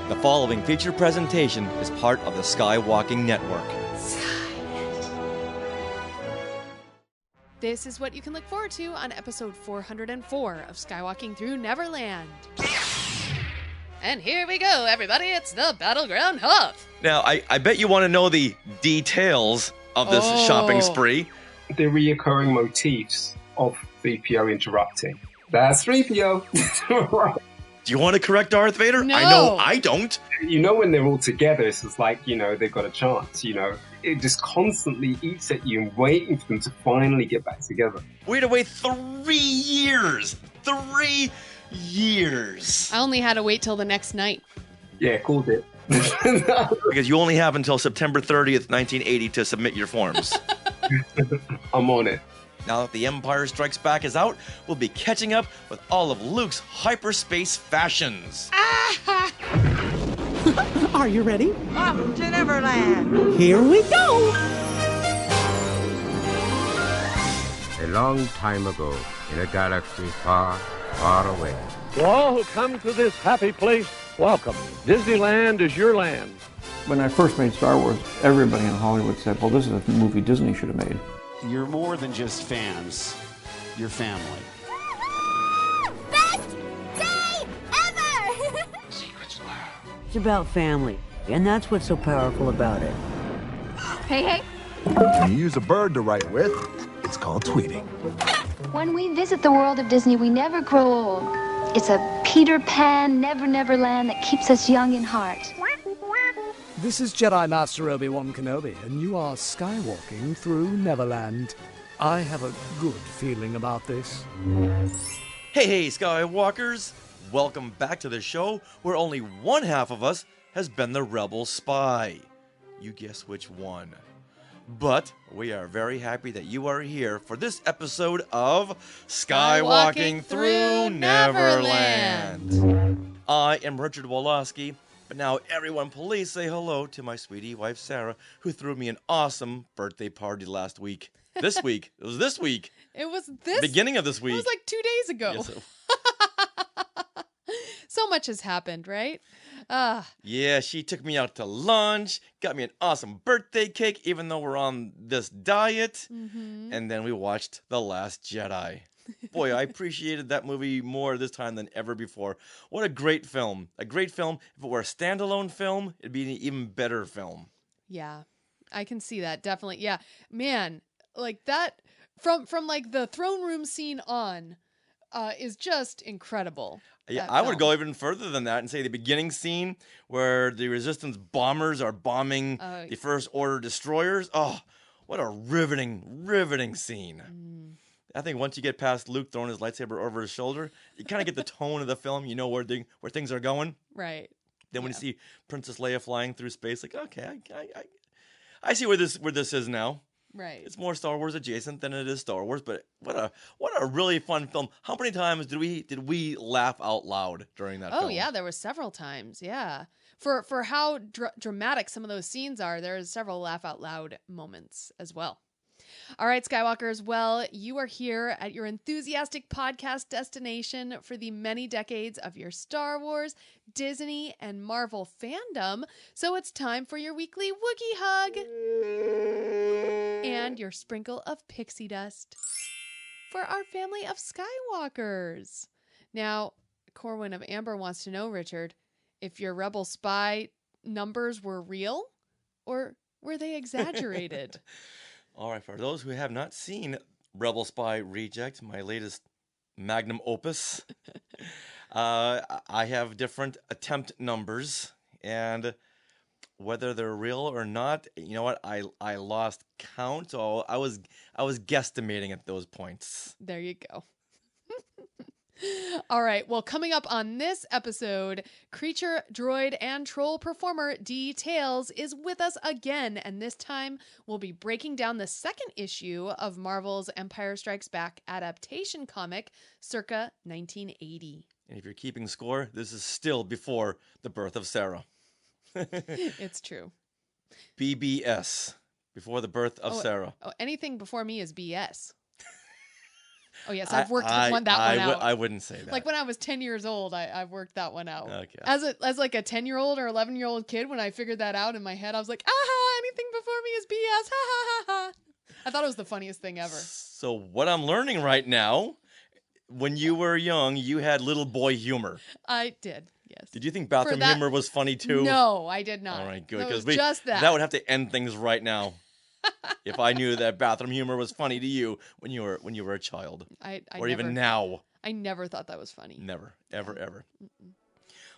The following feature presentation is part of the Skywalking Network. This is what you can look forward to on episode 404 of Skywalking Through Neverland. And here we go, everybody. It's the Battleground Hoth. Now, I bet you want to know the details of this shopping spree. The reoccurring motifs of 3PO interrupting. That's 3PO. Do you want to correct Darth Vader? No. I know I don't. You know when they're all together, it's just like, they've got a chance, It just constantly eats at you and waiting for them to finally get back together. We had to wait 3 years. 3 years. I only had to wait till the next night. Yeah, called it. Because you only have until September 30th, 1980 to submit your forms. I'm on it. Now that The Empire Strikes Back is out, we'll be catching up with all of Luke's hyperspace fashions. Are you ready? Off to Neverland! Here we go! A long time ago, in a galaxy far, far away. To all who come to this happy place, welcome. Disneyland is your land. When I first made Star Wars, everybody in Hollywood said, well, this is a movie Disney should have made. You're more than just fans. You're family. Best day ever! Secrets love. It's about family, and that's what's so powerful about it. Hey. When you use a bird to write with, it's called tweeting. When we visit the world of Disney, we never grow old. It's a Peter Pan, Never land that keeps us young in heart. This is Jedi Master Obi-Wan Kenobi, and you are skywalking through Neverland. I have a good feeling about this. Hey, Skywalkers! Welcome back to the show where only one half of us has been the rebel spy. You guess which one. But we are very happy that you are here for this episode of Skywalking Through Neverland. I am Richard Woloski, but now everyone please say hello to my sweetie wife Sarah, who threw me an awesome birthday party last week. This week. It was this week. It was this beginning of this week. It was like 2 days ago. Yes, So much has happened, right? Yeah, she took me out to lunch, got me an awesome birthday cake, even though we're on this diet. Mm-hmm. And then we watched The Last Jedi. Boy, I appreciated that movie more this time than ever before. What a great film. A great film. If it were a standalone film, it'd be an even better film. Yeah, I can see that. Definitely. Yeah, man, like that from like the throne room scene on is just incredible. Yeah, I would go even further than that and say the beginning scene where the Resistance bombers are bombing the First Order destroyers. Oh, what a riveting scene. I think once you get past Luke throwing his lightsaber over his shoulder, you kind of get the tone of the film. You know where things are going. Right. Then when you see Princess Leia flying through space, like, okay, I see where this is now. Right. It's more Star Wars adjacent than it is Star Wars, but what a really fun film. How many times did we laugh out loud during that film? Oh yeah, there were several times. Yeah. For how dramatic some of those scenes are, there's several laugh out loud moments as well. All right, Skywalkers. Well, you are here at your enthusiastic podcast destination for the many decades of your Star Wars, Disney, and Marvel fandom. So it's time for your weekly Wookiee hug and your sprinkle of pixie dust for our family of Skywalkers. Now, Corwin of Amber wants to know, Richard, if your Rebel spy numbers were real or were they exaggerated? All right, for those who have not seen Rebel Spy Reject, my latest magnum opus, I have different attempt numbers, and whether they're real or not, you know what? I lost count, so I was guesstimating at those points. There you go. All right. Well, coming up on this episode, creature, droid, and troll performer Dee Tails is with us again, and this time we'll be breaking down the second issue of Marvel's Empire Strikes Back adaptation comic, circa 1980. And if you're keeping score, this is still before the birth of Sarah. It's true. BBS, before the birth of Sarah. Oh, anything before me is BS. Oh, yes, I've worked that one out. I wouldn't say that. Like when I was 10 years old, I've worked that one out. Okay. As like a 10-year-old or 11-year-old kid, when I figured that out in my head, I was like, anything before me is BS. Ha ha ha ha. I thought it was the funniest thing ever. So what I'm learning right now, when you were young, you had little boy humor. I did, yes. Did you think bathroom humor was funny too? No, I did not. All right, good. Because just that. That would have to end things right now. If I knew that bathroom humor was funny to you when you were a child, even now. I never thought that was funny. Never, ever, ever.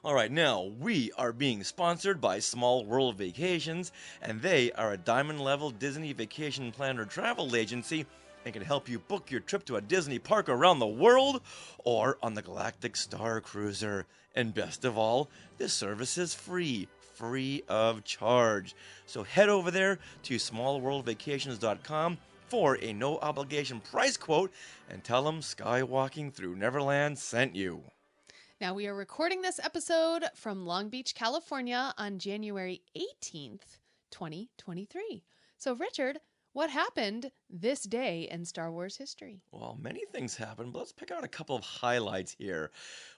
All right, now we are being sponsored by Small World Vacations, and they are a diamond-level Disney vacation planner travel agency and can help you book your trip to a Disney park around the world or on the Galactic Star Cruiser. And best of all, this service is free of charge. So head over there to smallworldvacations.com for a no-obligation price quote and tell them Skywalking Through Neverland sent you. Now, we are recording this episode from Long Beach, California on January 18th, 2023. So, Richard, what happened this day in Star Wars history? Well, many things happened, but let's pick out a couple of highlights here.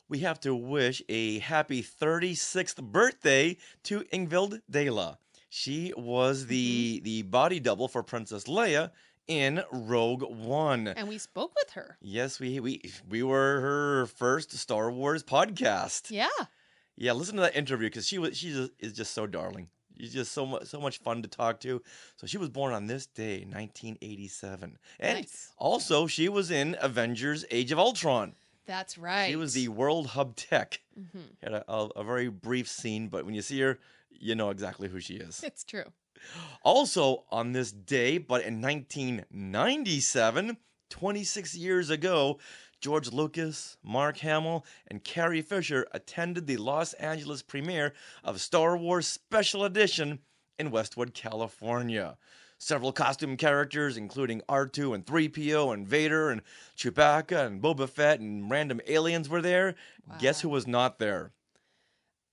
We have to wish a happy 36th birthday to Ingvild Dela. She was the body double for Princess Leia in Rogue One. And we spoke with her. Yes, we were her first Star Wars podcast. Yeah. Yeah, listen to that interview because she is just so darling. She's just so much fun to talk to. So she was born on this day, 1987. And also she was in Avengers Age of Ultron. That's right. She was the World Hub Tech. Had a very brief scene, but when you see her, you know exactly who she is. It's true. Also on this day, but in 1997, 26 years ago, George Lucas, Mark Hamill, and Carrie Fisher attended the Los Angeles premiere of Star Wars Special Edition in Westwood, California. Several costume characters, including R2 and 3PO and Vader and Chewbacca and Boba Fett and random aliens were there. Wow. Guess who was not there?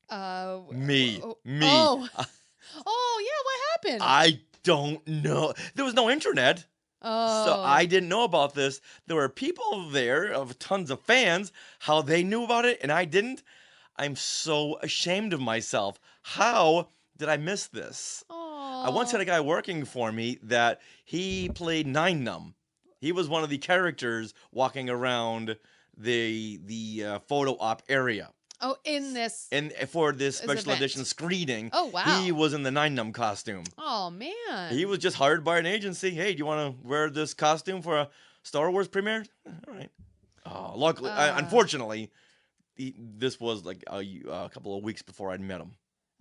Me. Oh. Oh, yeah, what happened? I don't know. There was no internet. Oh. So I didn't know about this. There were people there of tons of fans, how they knew about it and I didn't. I'm so ashamed of myself. How did I miss this? I once had a guy working for me that he played Nine Numb. He was one of the characters walking around the photo op area. Oh, in this. And for this special edition screening. Oh, wow. He was in the Nine Numb costume. Oh, man. He was just hired by an agency. Hey, do you want to wear this costume for a Star Wars premiere? All right. Oh, luckily, unfortunately, this was like a couple of weeks before I'd met him.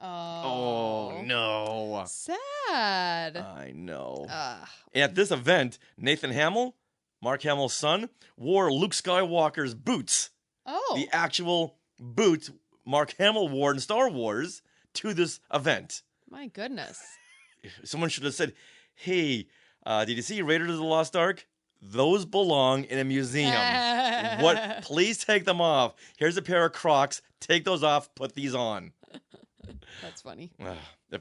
Oh, no. Sad. I know. And at this event, Nathan Hamill, Mark Hamill's son, wore Luke Skywalker's boots. Oh. The actual boots Mark Hamill wore in Star Wars to this event. My goodness. Someone should have said, hey, did you see Raiders of the Lost Ark? Those belong in a museum. Please take them off. Here's a pair of Crocs. Take those off. Put these on. That's funny.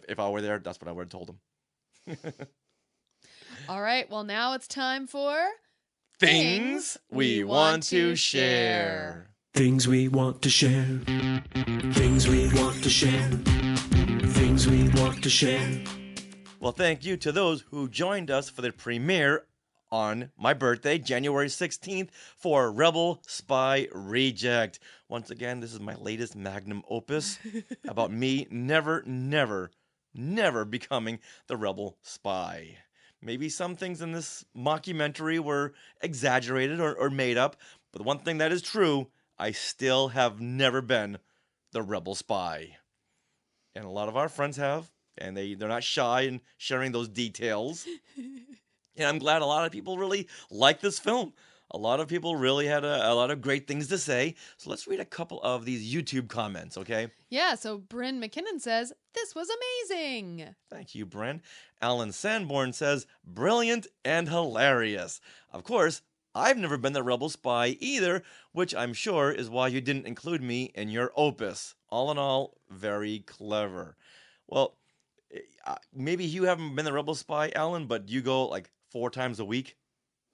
If I were there, that's what I would have told him. All right. Well, now it's time for Things We Want to Share. Things we want to share. Things we want to share. Things we want to share. Well, thank you to those who joined us for the premiere on my birthday, January 16th, for Rebel Spy Reject. Once again, this is my latest magnum opus about me never becoming the Rebel Spy. Maybe some things in this mockumentary were exaggerated or made up, but the one thing that is true, I still have never been the Rebel Spy. And a lot of our friends have, and they're not shy in sharing those details. And I'm glad a lot of people really like this film. A lot of people really had a lot of great things to say. So let's read a couple of these YouTube comments, okay? Yeah, so Bryn McKinnon says, this was amazing. Thank you, Bryn. Alan Sanborn says, brilliant and hilarious. Of course, I've never been the Rebel Spy either, which I'm sure is why you didn't include me in your opus. All in all, very clever. Well, maybe you haven't been the Rebel Spy, Alan, but you go like 4 times a week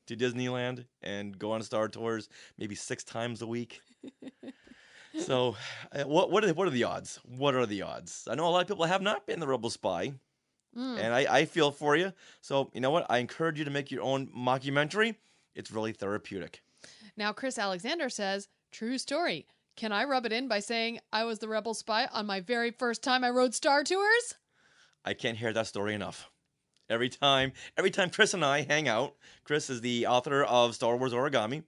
to Disneyland and go on Star Tours maybe 6 times a week. So, what are the odds? What are the odds? I know a lot of people have not been the Rebel Spy, and I feel for you. So, you know what? I encourage you to make your own mockumentary. It's really therapeutic. Now, Chris Alexander says, true story. Can I rub it in by saying I was the Rebel Spy on my very first time I rode Star Tours? I can't hear that story enough. Every time Chris and I hang out, Chris is the author of Star Wars Origami.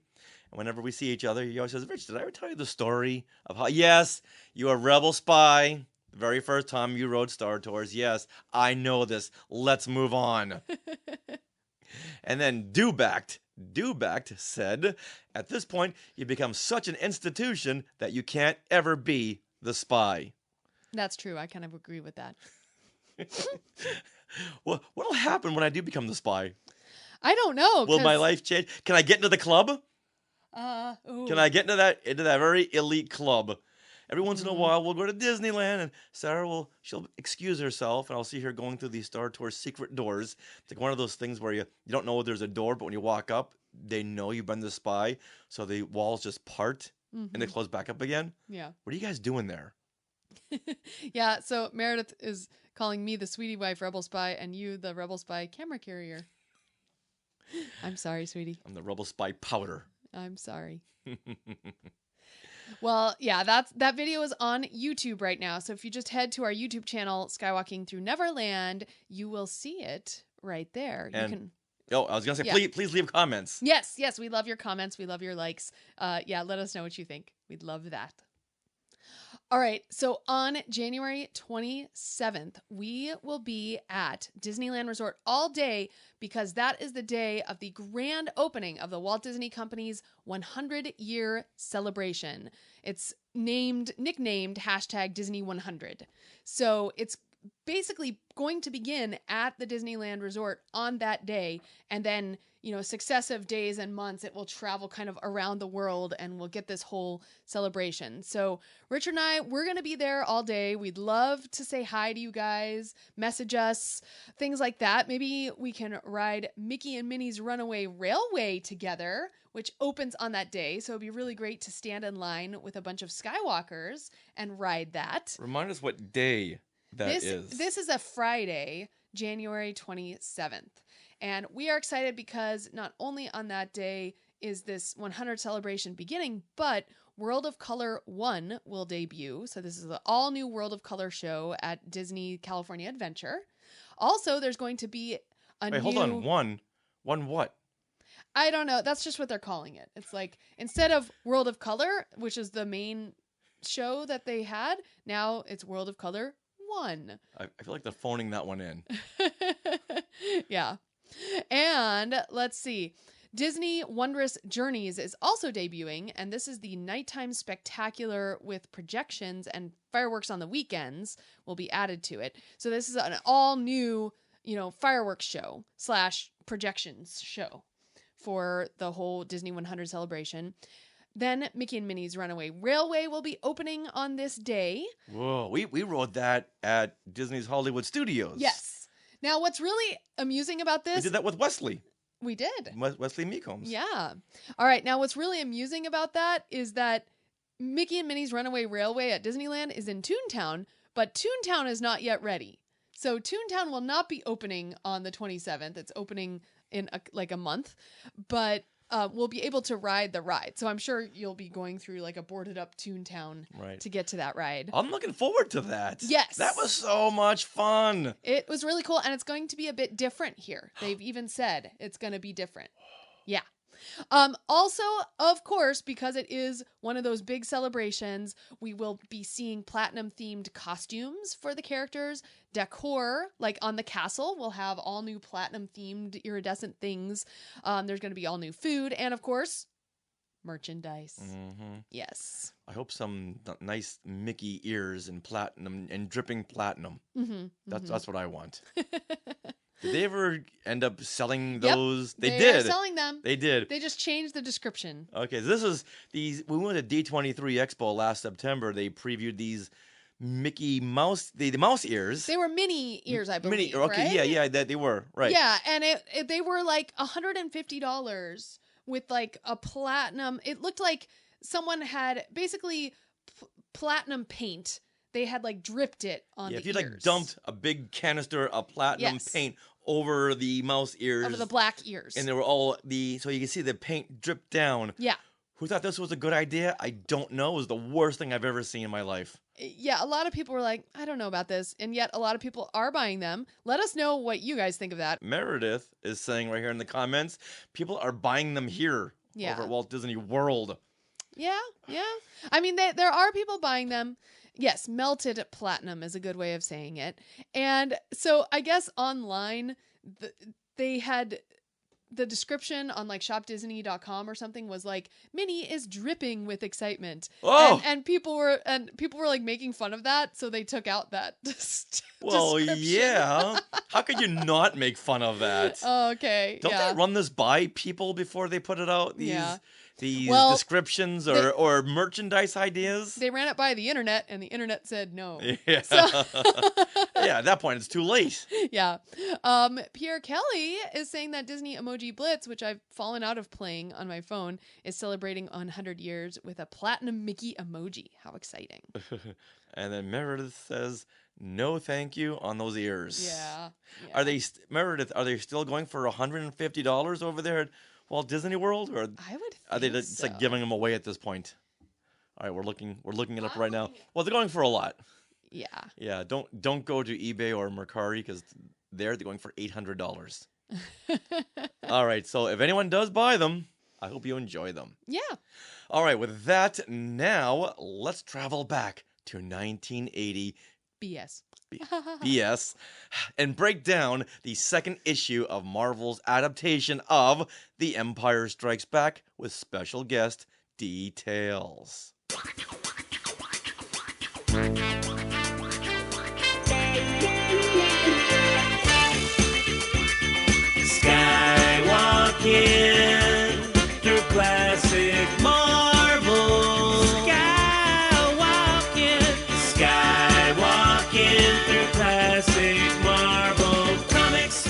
And whenever we see each other, he always says, Rich, did I ever tell you the story of how, yes, you were a Rebel Spy the very first time you rode Star Tours. Yes, I know this. Let's move on. And then Dewbacked said, at this point, you become such an institution that you can't ever be the spy. That's true. I kind of agree with that. Well, what'll happen when I do become the spy? I don't know. Will my life change? Can I get into the club? Ooh. Can I get into that very elite club? Every once in a while, we'll go to Disneyland, and Sarah she'll excuse herself, and I'll see her going through these Star Tours secret doors. It's like one of those things where you don't know there's a door, but when you walk up, they know you've been the spy, so the walls just part, and they close back up again. Yeah. What are you guys doing there? Yeah, so Meredith is calling me the sweetie wife Rebel Spy, and you the Rebel Spy camera carrier. I'm sorry, sweetie. I'm the Rebel Spy powder. I'm sorry. Well, yeah, that video is on YouTube right now. So if you just head to our YouTube channel, Skywalking Through Neverland, you will see it right there. I was going to say, please leave comments. Yes, we love your comments. We love your likes. Let us know what you think. We'd love that. All right, so on January 27th, we will be at Disneyland Resort all day because that is the day of the grand opening of the Walt Disney Company's 100-year celebration. It's nicknamed #Disney100. So it's basically going to begin at the Disneyland Resort on that day, and then successive days and months it will travel kind of around the world, and we'll get this whole celebration. So Richard and I, we're going to be there all day. We'd love to say hi to you guys, message us, things like that. Maybe we can ride Mickey and Minnie's Runaway Railway together, which opens on that day. So it'd be really great to stand in line with a bunch of Skywalkers and ride that. Remind us what day this is. This is a Friday, January 27th. And we are excited because not only on that day is this 100 celebration beginning, but World of Color 1 will debut. So this is the all-new World of Color show at Disney California Adventure. Also, there's going to be hold on. One what? I don't know. That's just what they're calling it. It's like, instead of World of Color, which is the main show that they had, now it's World of Color 1. I feel like they're phoning that one in. Yeah. And let's see. Disney Wondrous Journeys is also debuting, and this is the nighttime spectacular with projections and fireworks on the weekends will be added to it. So this is an all new, fireworks show / projections show for the whole Disney 100 celebration. Then Mickey and Minnie's Runaway Railway will be opening on this day. Whoa, we rode that at Disney's Hollywood Studios. Yes. Now, what's really amusing about this... We did that with Wesley. We did. Wesley Meecombs. Yeah. All right. Now, what's really amusing about that is that Mickey and Minnie's Runaway Railway at Disneyland is in Toontown, but Toontown is not yet ready. So Toontown will not be opening on the 27th. It's opening in a month, but we'll be able to ride the ride. So I'm sure you'll be going through a boarded up Toontown to get to that ride. I'm looking forward to that. Yes. That was so much fun. It was really cool, and it's going to be a bit different here. They've even said it's going to be different. Yeah. Also, of course, because it is one of those big celebrations, we will be seeing platinum-themed costumes for the characters. Decor, like on the castle, we'll have all new platinum-themed iridescent things. There's going to be all new food, and of course, merchandise. Mm-hmm. Yes. I hope some nice Mickey ears and platinum and dripping platinum. Mm-hmm. That's what I want. Did they ever end up selling those? Yep, they did. Are selling them. They did. They just changed the description. Okay, so this is we went to D23 Expo last September. They previewed these Mickey Mouse, the mouse ears. They were mini ears, I believe. Okay, right? yeah, that they were right. Yeah, and they were like $150 with like a platinum. It looked like someone had basically platinum paint. They had like dripped it on the ears. If you like dumped a big canister of platinum paint over the mouse ears, over the black ears, and they were all so you can see the paint drip down. Yeah. Who thought this was a good idea? I don't know. It was the worst thing I've ever seen in my life. Yeah, a lot of people were like, I don't know about this. And yet a lot of people are buying them. Let us know what you guys think of that. Meredith is saying right here in the comments, people are buying them here over at Walt Disney World. Yeah. I mean, there are people buying them. Yes, melted platinum is a good way of saying it. And so I guess online, they had... the description on like shopdisney.com or something was like, Minnie is dripping with excitement. Oh! And people were like making fun of that, so they took out that well, description. Yeah. How could you not make fun of that? Oh, okay. Don't they run this by people before they put it out? These descriptions or merchandise ideas? They ran it by the internet, and the internet said no. Yeah. So yeah, at that point, it's too late. Yeah. Pierre Kelly is saying that Disney Emoji Blitz, which I've fallen out of playing on my phone, is celebrating 100 years with a platinum Mickey emoji. How exciting. And then Meredith says, no thank you on those ears. Yeah. Are they, Meredith, are they still going for $150 over there at Walt Disney World? Or I would are they just like giving them away at this point? All right, we're looking it up right now. Well, they're going for a lot. Yeah. Yeah, don't go to eBay or Mercari because they're going for $800. All right, so if anyone does buy them, I hope you enjoy them. Yeah. All right, with that, now let's travel back to 1980. BS. And break down the second issue of Marvel's adaptation of The Empire Strikes Back with special guest Dee Tails. Skywalking through classic Marvel. Skywalking through classic Marvel comics.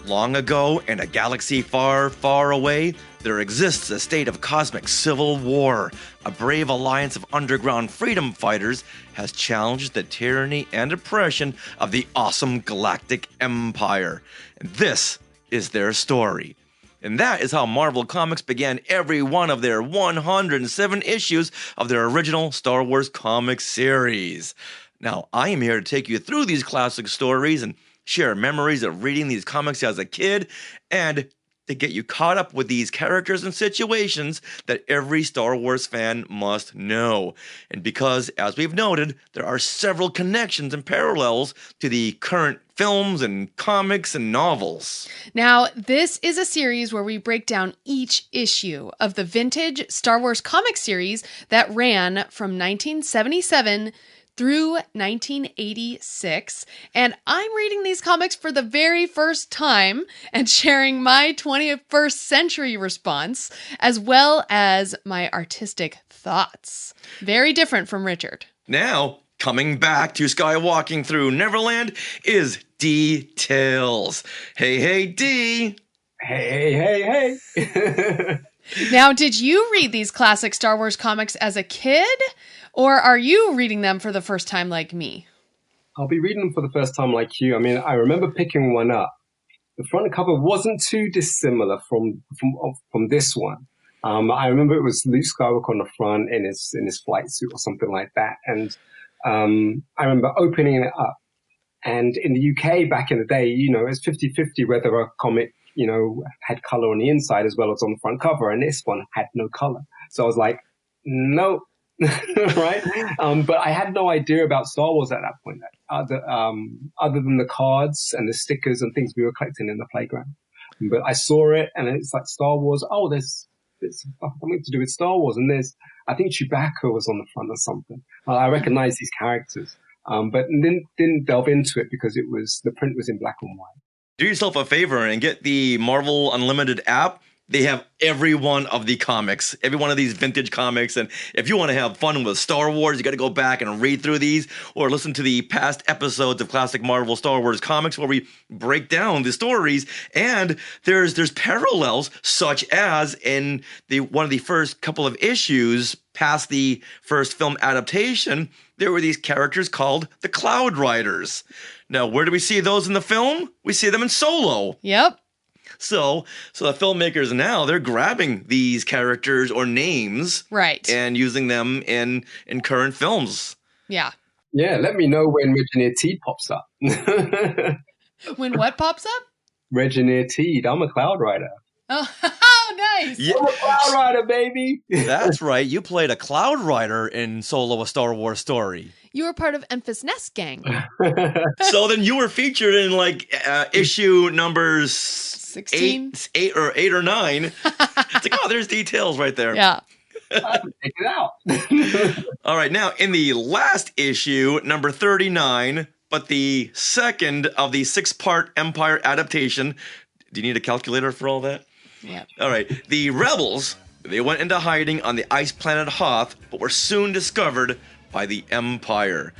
Long ago, in a galaxy far, far away, there exists a state of cosmic civil war. A brave alliance of underground freedom fighters has challenged the tyranny and oppression of the awesome galactic empire. And this is their story. And that is how Marvel Comics began every one of their 107 issues of their original Star Wars comic series. Now, I am here to take you through these classic stories and share memories of reading these comics as a kid, and to get you caught up with these characters and situations that every Star Wars fan must know. And because, as we've noted, there are several connections and parallels to the current films and comics and novels. Now, this is a series where we break down each issue of the vintage Star Wars comic series that ran from 1977 through 1986, and I'm reading these comics for the very first time and sharing my 21st century response, as well as my artistic thoughts. Very different from Richard. Now, coming back to Skywalking Through Neverland is Dee Tails. Hey, Dee! Hey. Now, did you read these classic Star Wars comics as a kid? Or are you reading them for the first time like me? I'll be reading them for the first time like you. I mean, I remember picking one up. The front cover wasn't too dissimilar from this one. I remember it was Luke Skywalker on the front in his flight suit or something like that. And I remember opening it up. And in the UK back in the day, it was 50-50 whether a comic, had color on the inside as well as on the front cover. And this one had no color. So I was like, no. Right? But I had no idea about Star Wars at that point, other than the cards and the stickers and things we were collecting in the playground. But I saw it and it's like Star Wars. Oh, there's something to do with Star Wars. And I think Chewbacca was on the front or something. I recognized these characters, but didn't delve into it because the print was in black and white. Do yourself a favor and get the Marvel Unlimited app They have every one of the comics, every one of these vintage comics. And if you want to have fun with Star Wars, you got to go back and read through these or listen to the past episodes of classic Marvel Star Wars comics where we break down the stories. And there's parallels, such as in one of the first couple of issues past the first film adaptation, there were these characters called the Cloud Riders. Now, where do we see those in the film? We see them in Solo. Yep. So the filmmakers now, they're grabbing these characters or names, right, and using them in current films. Yeah. Yeah, let me know when Regineer Teed pops up. When what pops up? Regineer Teed. I'm a Cloud Rider. Oh, nice. Yeah. I'm a Cloud Rider, baby. That's right. You played a Cloud Rider in Solo: A Star Wars Story. You were part of Enfys Nest Gang. So then you were featured in issue numbers 16, 8 or 9. It's like, oh, there's Dee Tails right there. Yeah. Check it out. All right, now in the last issue, number 39, but the second of the 6-part Empire adaptation. Do you need a calculator for all that? Yeah. All right, the rebels, they went into hiding on the ice planet Hoth, but were soon discovered by the Empire.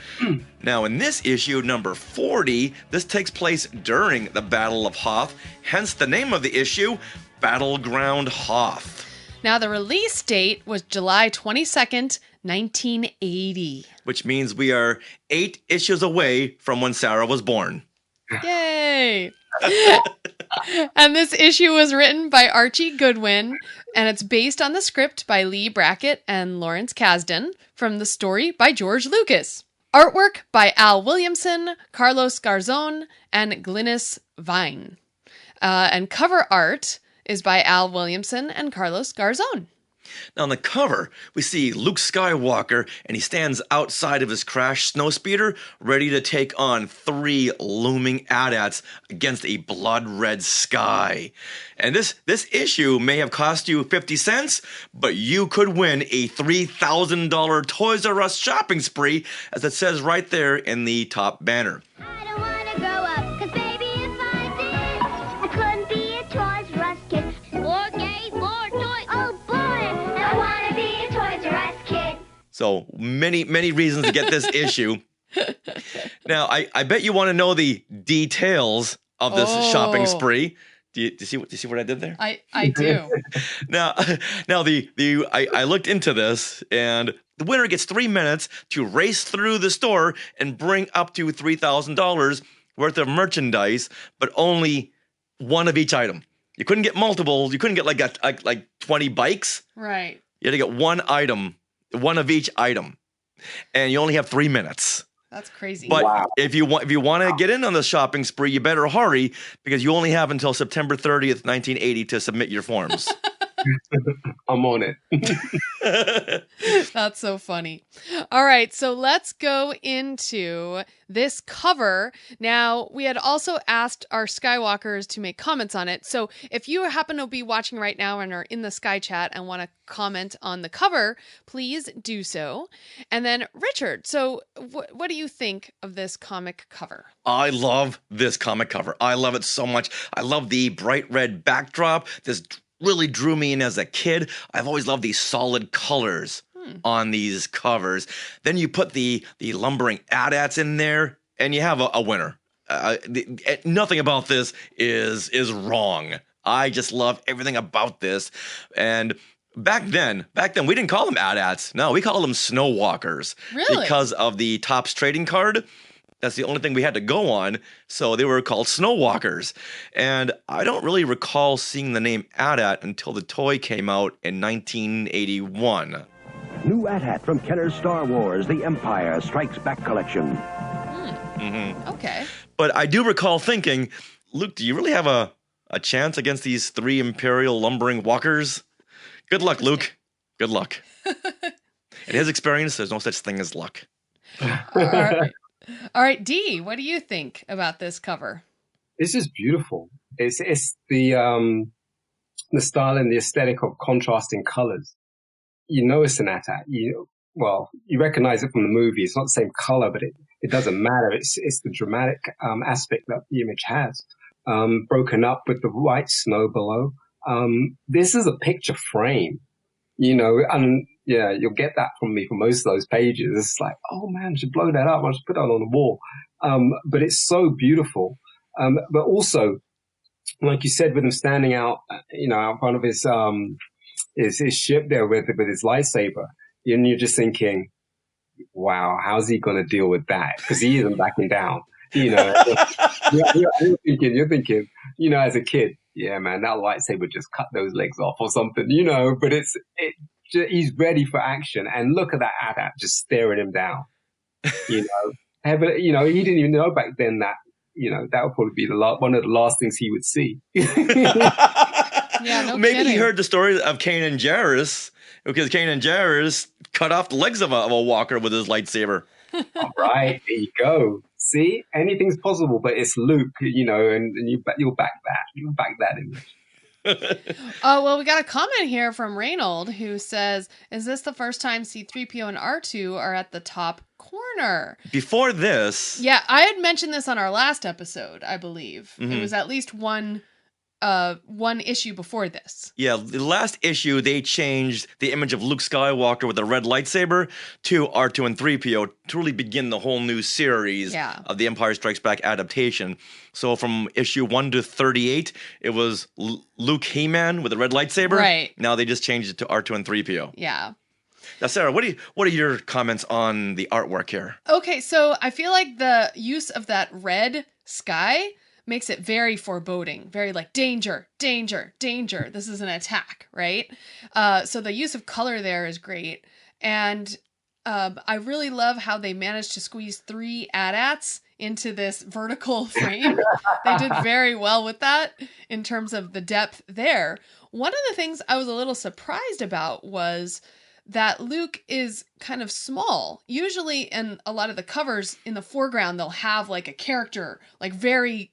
Now, in this issue, number 40, this takes place during the Battle of Hoth, hence the name of the issue, Battleground Hoth. Now, the release date was July 22nd, 1980. Which means we are 8 issues away from when Sarah was born. Yay! And this issue was written by Archie Goodwin, and it's based on the script by Leigh Brackett and Lawrence Kasdan from the story by George Lucas. Artwork by Al Williamson, Carlos Garzón, and Glynis Wein. And cover art is by Al Williamson and Carlos Garzón. Now, on the cover, we see Luke Skywalker, and he stands outside of his crashed snowspeeder, ready to take on 3 looming AT-ATs against a blood-red sky. And this issue may have cost you 50 cents, but you could win a $3,000 Toys R Us shopping spree, as it says right there in the top banner. I don't want to grow up, 'cause baby, if I did, I couldn't be a Toys R Us kid. More games, more toys. Oh boy, I want to be a Toys R Us kid. So many reasons to get this issue. Now, I bet you want to know the details of this shopping spree. Do you see what I did there? I do. Now I looked into this, and the winner gets 3 minutes to race through the store and bring up to $3,000 worth of merchandise, but only one of each item. You couldn't get multiples. You couldn't get like 20 bikes. Right. You had to get one item, one of each item, and you only have 3 minutes. That's crazy. But if you want to get in on the shopping spree, you better hurry, because you only have until September 30th, 1980 to submit your forms. I'm on it. That's so funny. All right, so let's go into this cover. Now, we had also asked our Skywalkers to make comments on it. So if you happen to be watching right now and are in the Sky Chat and want to comment on the cover, please do so. And then, Richard, so what do you think of this comic cover? I love this comic cover. I love it so much. I love the bright red backdrop. This really drew me in as a kid. I've always loved these solid colors on these covers. Then you put the lumbering AT-ATs in there, and you have a winner. Nothing about this is wrong. I just love everything about this. And back then, we didn't call them AT-ATs. No, we called them Snowwalkers. Really? Because of the Topps trading card. That's the only thing we had to go on, so they were called Snowwalkers. And I don't really recall seeing the name AT-AT until the toy came out in 1981. New AT-AT from Kenner's Star Wars, The Empire Strikes Back collection. Okay. But I do recall thinking, Luke, do you really have a chance against these 3 Imperial lumbering walkers? Good luck, Luke. Good luck. In his experience, there's no such thing as luck. All right, Dee, what do you think about this cover? This is beautiful. It's the style and the aesthetic of contrasting colors. You know it's an AT-AT. You recognize it from the movie. It's not the same color, but it doesn't matter. It's the dramatic aspect that the image has. Broken up with the white snow below. this is a picture frame, and yeah, you'll get that from me for most of those pages. It's like, oh man, I should blow that up. I should put that on the wall. But it's so beautiful. But also, like you said, with him standing out, out front of his ship there with his lightsaber, and you're just thinking, wow, how's he going to deal with that? Because he isn't backing down. You're thinking, as a kid, yeah, man, that lightsaber just cut those legs off or something, but he's ready for action. And look at that AT-AT just staring him down, But, he didn't even know back then that, that would probably be one of the last things he would see. Yeah, no Maybe kidding. he heard the story of Kanan Jarrus, because Kanan Jarrus cut off the legs of a walker with his lightsaber. All right, there you go. See, anything's possible, but it's Luke, and you'll back that. You'll back that image. Oh, well, we got a comment here from Reynold who says, is this the first time C-3PO and R2 are at the top corner? Before this... Yeah, I had mentioned this on our last episode, I believe. Mm-hmm. It was at least one issue before this. Yeah, the last issue, they changed the image of Luke Skywalker with a red lightsaber to R2 and 3PO to really begin the whole new series of the Empire Strikes Back adaptation. So from issue 1 to 38, it was Luke He-Man with a red lightsaber. Right. Now they just changed it to R2 and 3PO. Yeah. Now, Sarah, what are your comments on the artwork here? Okay, so I feel like the use of that red sky makes it very foreboding, very like danger, danger, danger. This is an attack, right? So the use of color there is great. And I really love how they managed to squeeze 3 AT-ATs into this vertical frame. They did very well with that in terms of the depth there. One of the things I was a little surprised about was that Luke is kind of small. Usually in a lot of the covers in the foreground, they'll have like a character, like very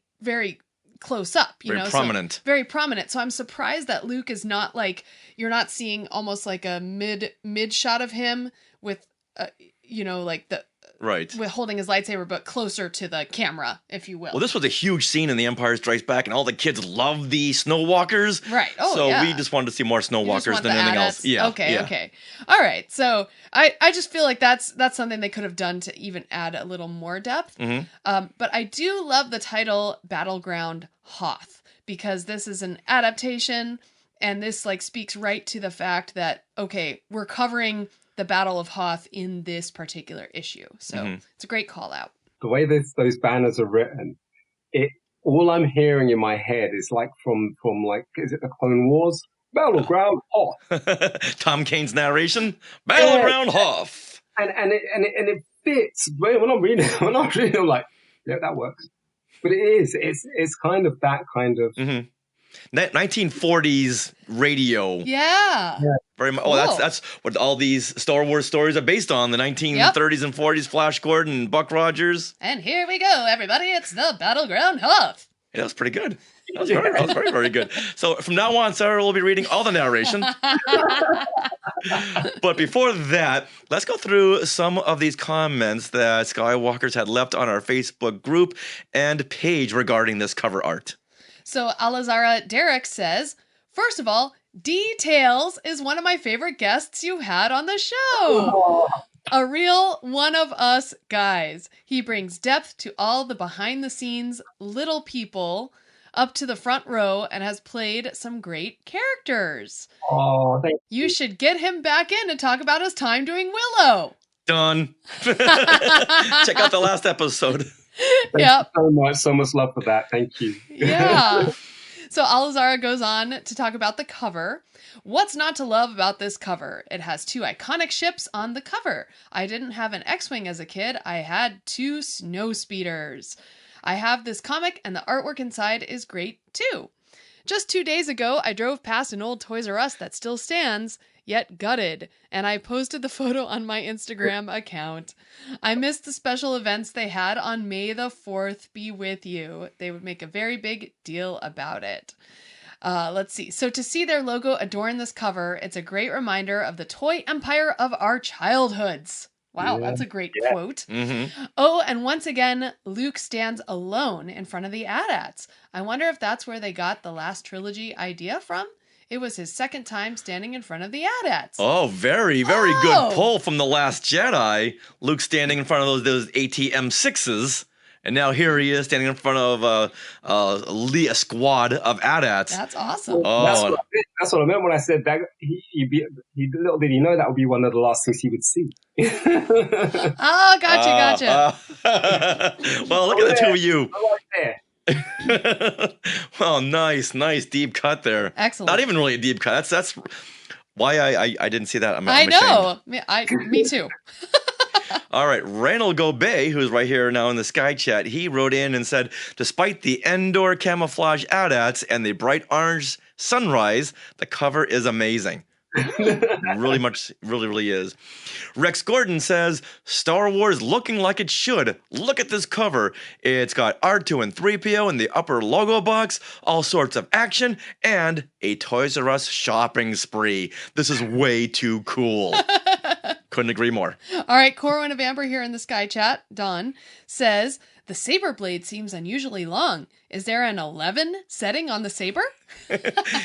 close up, very prominent. So very prominent. So I'm surprised that Luke is not like, you're not seeing almost like a mid shot of him with, like the, right, with holding his lightsaber, but closer to the camera, if you will. Well, this was a huge scene in The Empire Strikes Back, and all the kids love the snowwalkers. Right. Oh, so yeah. we just wanted to see more snowwalkers than anything else. Yeah. Okay. All right. So I just feel like that's something they could have done to even add a little more depth. Mm-hmm. But I do love the title Battleground Hoth, because this is an adaptation, and this like speaks right to the fact that, okay, we're covering the Battle of Hoth in this particular issue. So it's a great call out. The way those banners are written, all I'm hearing in my head is like from like, is it the Clone Wars? Battleground Hoth. Tom Kane's narration. Battleground Hoth. And it fits. When I'm reading, I'm like, yeah, that works. But it's kind of that kind of 1940s radio. Yeah. Very much. Cool. Oh, that's what all these Star Wars stories are based on. The 1930s and 40s. Flash Gordon, Buck Rogers. And here we go, everybody. It's the Battleground Hoth. Yeah, that was pretty good. That was very, very good. So from now on, Sarah will be reading all the narration. But before that, let's go through some of these comments that Skywalkers had left on our Facebook group and page regarding this cover art. So Alazara Derek says, first of all, Dee Tails is one of my favorite guests you had on the show. A real one of us guys. He brings depth to all the behind the scenes little people up to the front row and has played some great characters. Oh, thank you. You should get him back in to talk about his time doing Willow. Done. Check out the last episode. Thank you so much love for that. Thank you. Yeah. So Alazara goes on to talk about the cover. What's not to love about this cover? It has 2 iconic ships on the cover. I didn't have an X-Wing as a kid. I had 2 snow speeders. I have this comic and the artwork inside is great too. Just 2 days ago, I drove past an old Toys R Us that still stands, yet gutted, and I posted the photo on my Instagram account. I missed the special events they had on May the 4th be with you. They would make a very big deal about it. Let's see. So to see their logo adorn this cover, it's a great reminder of the toy empire of our childhoods. Wow, that's a great quote. Mm-hmm. Oh, and once again, Luke stands alone in front of the AT-ATs. I wonder if that's where they got the last trilogy idea from. It was his second time standing in front of the AT-ATs. Oh, very, very good pull from The Last Jedi. Luke standing in front of those ATM-6s. And now here he is standing in front of a squad of AT-ATs. That's awesome. Oh, that's what I meant when I said that. Little did he know that would be one of the last things he would see. Oh, gotcha. Well, look at the two of you. Right there. Well, nice deep cut there. Excellent. Not even really a deep cut. That's why I didn't see that. I'm I know. ashamed. Me too. All right, Reynold Gobet, who's right here now in the Sky Chat, he wrote in and said, despite the Endor camouflage AT-ATs and the bright orange sunrise, the cover is amazing. really is. Rex Gordon says, Star Wars looking like it should. Look at this cover. It's got R2 and 3PO in the upper logo box, all sorts of action, and a Toys R Us shopping spree. This is way too cool. Couldn't agree more. All right, Corwin of Amber here in the Sky Chat, Don, says, the saber blade seems unusually long. Is there an 11 setting on the saber?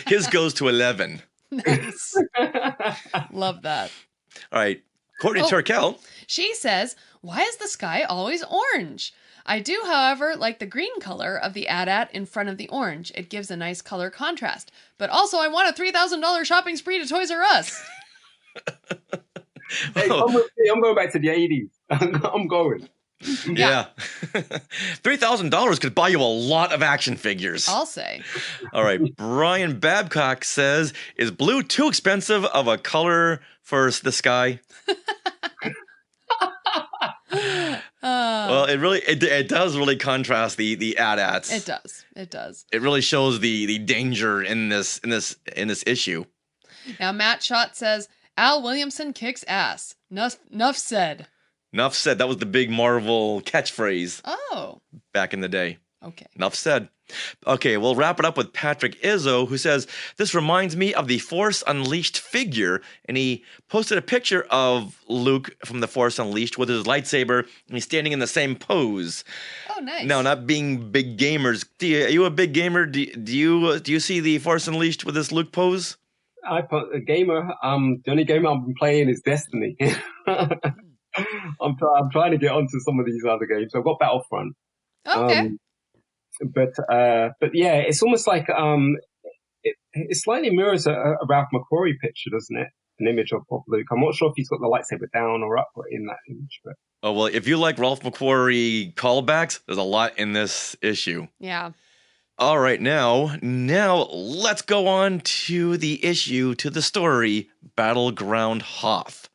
His goes to 11. Nice. Love that. All right, Courtney Turkel. She says, why is the sky always orange? I do, however, like the green color of the AT-AT in front of the orange. It gives a nice color contrast. But also, I want a $3,000 shopping spree to Toys R Us. Hey, I'm going back to the 80s. I'm going. Yeah. $3,000 could buy you a lot of action figures. I'll say. All right. Brian Babcock says, is blue too expensive of a color for the sky? Well, it does really contrast the AT-ATs. It does. It really shows the danger in this issue. Now Matt Schott says, Al Williamson kicks ass. Nuff said. Nuff said. That was the big Marvel catchphrase. Oh. Back in the day. Okay. Nuff said. Okay, we'll wrap it up with Patrick Izzo, who says, this reminds me of the Force Unleashed figure. And he posted a picture of Luke from the Force Unleashed with his lightsaber, and he's standing in the same pose. Oh, nice. Now, not being big gamers. Are you a big gamer? Do you see the Force Unleashed with this Luke pose? A gamer. The only game I've been playing is Destiny. I'm trying to get onto some of these other games. I've got Battlefront. Okay. But yeah, it's almost like it slightly mirrors a Ralph McQuarrie picture, doesn't it? An image of Luke. I'm not sure if he's got the lightsaber down or up in that image. But oh well, if you like Ralph McQuarrie callbacks, there's a lot in this issue. Yeah. All right, now let's go on to the issue, to the story, Battleground Hoth.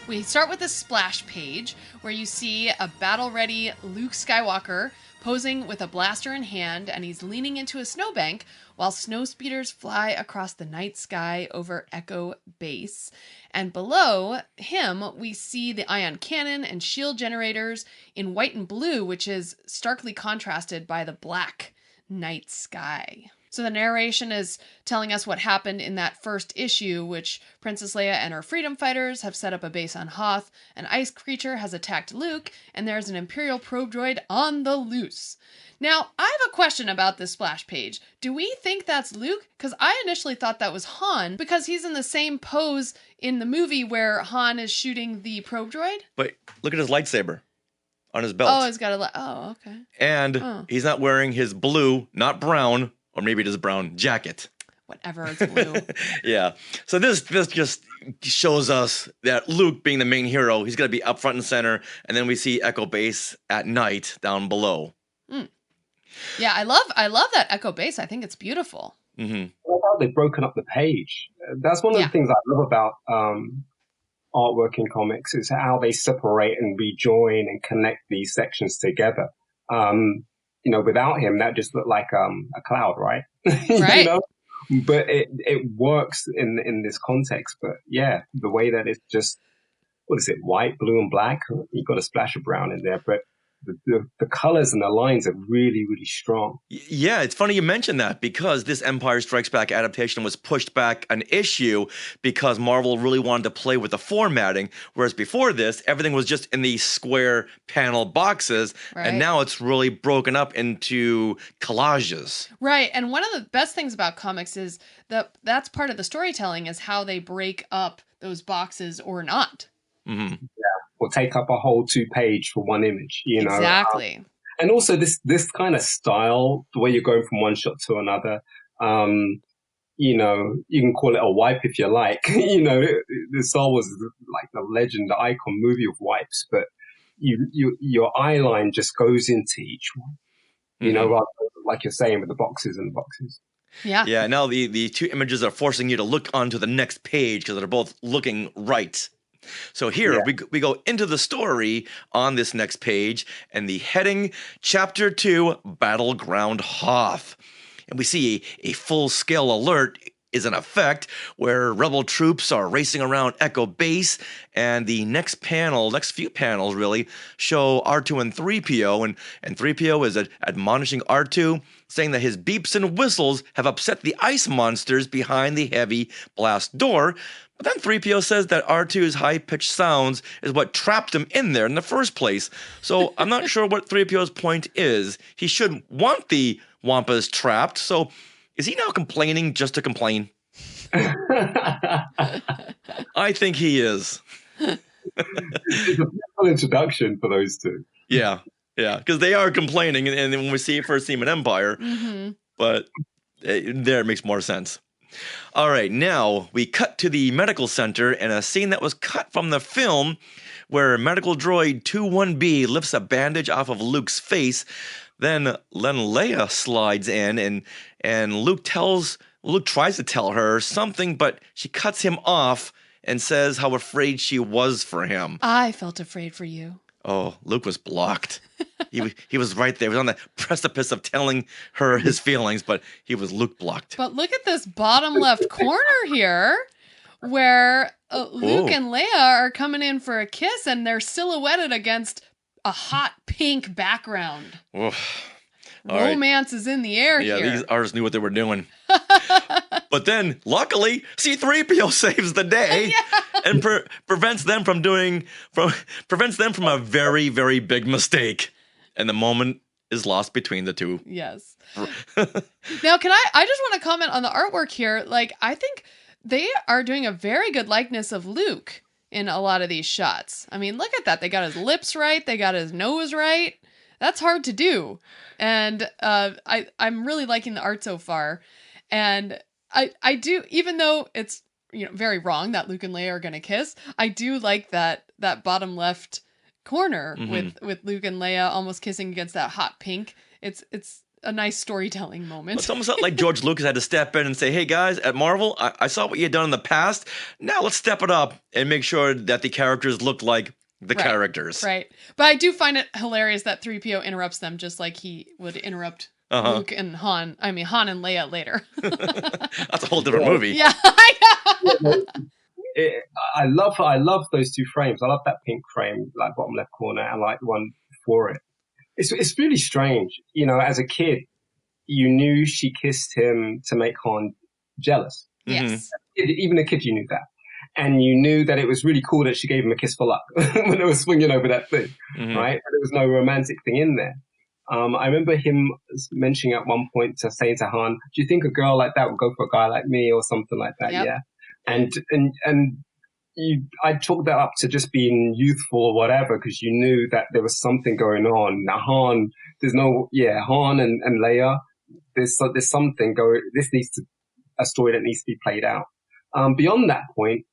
We start with a splash page where you see a battle-ready Luke Skywalker posing with a blaster in hand, and he's leaning into a snowbank while snow speeders fly across the night sky over Echo Base. And below him, we see the ion cannon and shield generators in white and blue, which is starkly contrasted by the black night sky. So the narration is telling us what happened in that first issue, which Princess Leia and her freedom fighters have set up a base on Hoth, an ice creature has attacked Luke, and there's an Imperial probe droid on the loose. Now, I have a question about this splash page. Do we think that's Luke? Because I initially thought that was Han, because he's in the same pose in the movie where Han is shooting the probe droid. But look at his lightsaber on his belt. Oh, he's got a... Oh, okay. And he's not wearing his blue, not brown, or maybe it is brown jacket. Whatever, it's blue. Yeah. So this just shows us that Luke, being the main hero, he's going to be up front and center, and then we see Echo Base at night down below. Yeah, I love that Echo Base. I think it's beautiful. Mm-hmm. I love how they've broken up the page. That's one of the things I love about artwork in comics, is how they separate and rejoin and connect these sections together. Without him, that just looked like a cloud, right? Right. But it works in this context. But yeah, the way that it's just, what is it, white, blue, and black? You've got a splash of brown in there. But the colors and the lines are really, really strong. Yeah, it's funny you mentioned that because this Empire Strikes Back adaptation was pushed back an issue because Marvel really wanted to play with the formatting, whereas before this, everything was just in these square panel boxes, and now it's really broken up into collages. Right, and one of the best things about comics is that's part of the storytelling is how they break up those boxes or not. Yeah, or take up a whole 2-page for one image, you know. Exactly. And also this kind of style, the way you're going from one shot to another, you know, you can call it a wipe if you like. You know, the Star Wars is like the legend, the icon movie of wipes, but your eye line just goes into each one, you know, rather than, like you're saying, with the boxes and the boxes. Yeah. Yeah, now the two images are forcing you to look onto the next page because they're both looking right. So here we go into the story on this next page, and the heading, Chapter 2, Battleground Hoth. And we see a full-scale alert is in effect where rebel troops are racing around Echo Base, and the next few panels really, show R2 and 3PO, and 3PO is admonishing R2, saying that his beeps and whistles have upset the ice monsters behind the heavy blast door. But then 3PO says that R2's high-pitched sounds is what trapped him in there in the first place. So I'm not sure what 3PO's point is. He should want the Wampas trapped, so is he now complaining just to complain? I think he is. It's a beautiful introduction for those two. Yeah, because they are complaining, and when we first see him in Empire, but there it makes more sense. All right, now we cut to the medical center and a scene that was cut from the film where medical droid 21B lifts a bandage off of Luke's face. Then Leia slides in and Luke tries to tell her something, but she cuts him off and says how afraid she was for him. I felt afraid for you. Oh, Luke was blocked. He was right there. He was on the precipice of telling her his feelings, but he was Luke blocked. But look at this bottom left corner here where Luke and Leia are coming in for a kiss, and they're silhouetted against a hot pink background. Romance is in the air here. Yeah, these artists knew what they were doing. But then, luckily, C-3PO saves the day and prevents them from a very, very big mistake. And the moment is lost between the two. Yes. Now, I just want to comment on the artwork here. Like, I think they are doing a very good likeness of Luke in a lot of these shots. I mean, look at that. They got his lips right. They got his nose right. That's hard to do. And I'm really liking the art so far. And I do, even though it's very wrong that Luke and Leia are going to kiss, I do like that bottom left corner with Luke and Leia almost kissing against that hot pink. It's a nice storytelling moment. It's almost like George Lucas had to step in and say, hey guys, at Marvel, I saw what you had done in the past. Now let's step it up and make sure that the characters look like the characters. Right. But I do find it hilarious that 3PO interrupts them just like he would interrupt Luke and Han. I mean, Han and Leia later. That's a whole different movie. Yeah, I know. I love those two frames. I love that pink frame, like bottom left corner, and like the one before it. It's really strange. As a kid, you knew she kissed him to make Han jealous. Yes. Even a kid, you knew that. And you knew that it was really cool that she gave him a kiss for luck when it was swinging over that thing, right? But there was no romantic thing in there. I remember him mentioning at one point saying to Han, do you think a girl like that would go for a guy like me or something like that? Yep. Yeah. And I chalked that up to just being youthful or whatever, because you knew that there was something going on. Now Han and Leia, there's something going, this needs to, a story that needs to be played out. Beyond that point,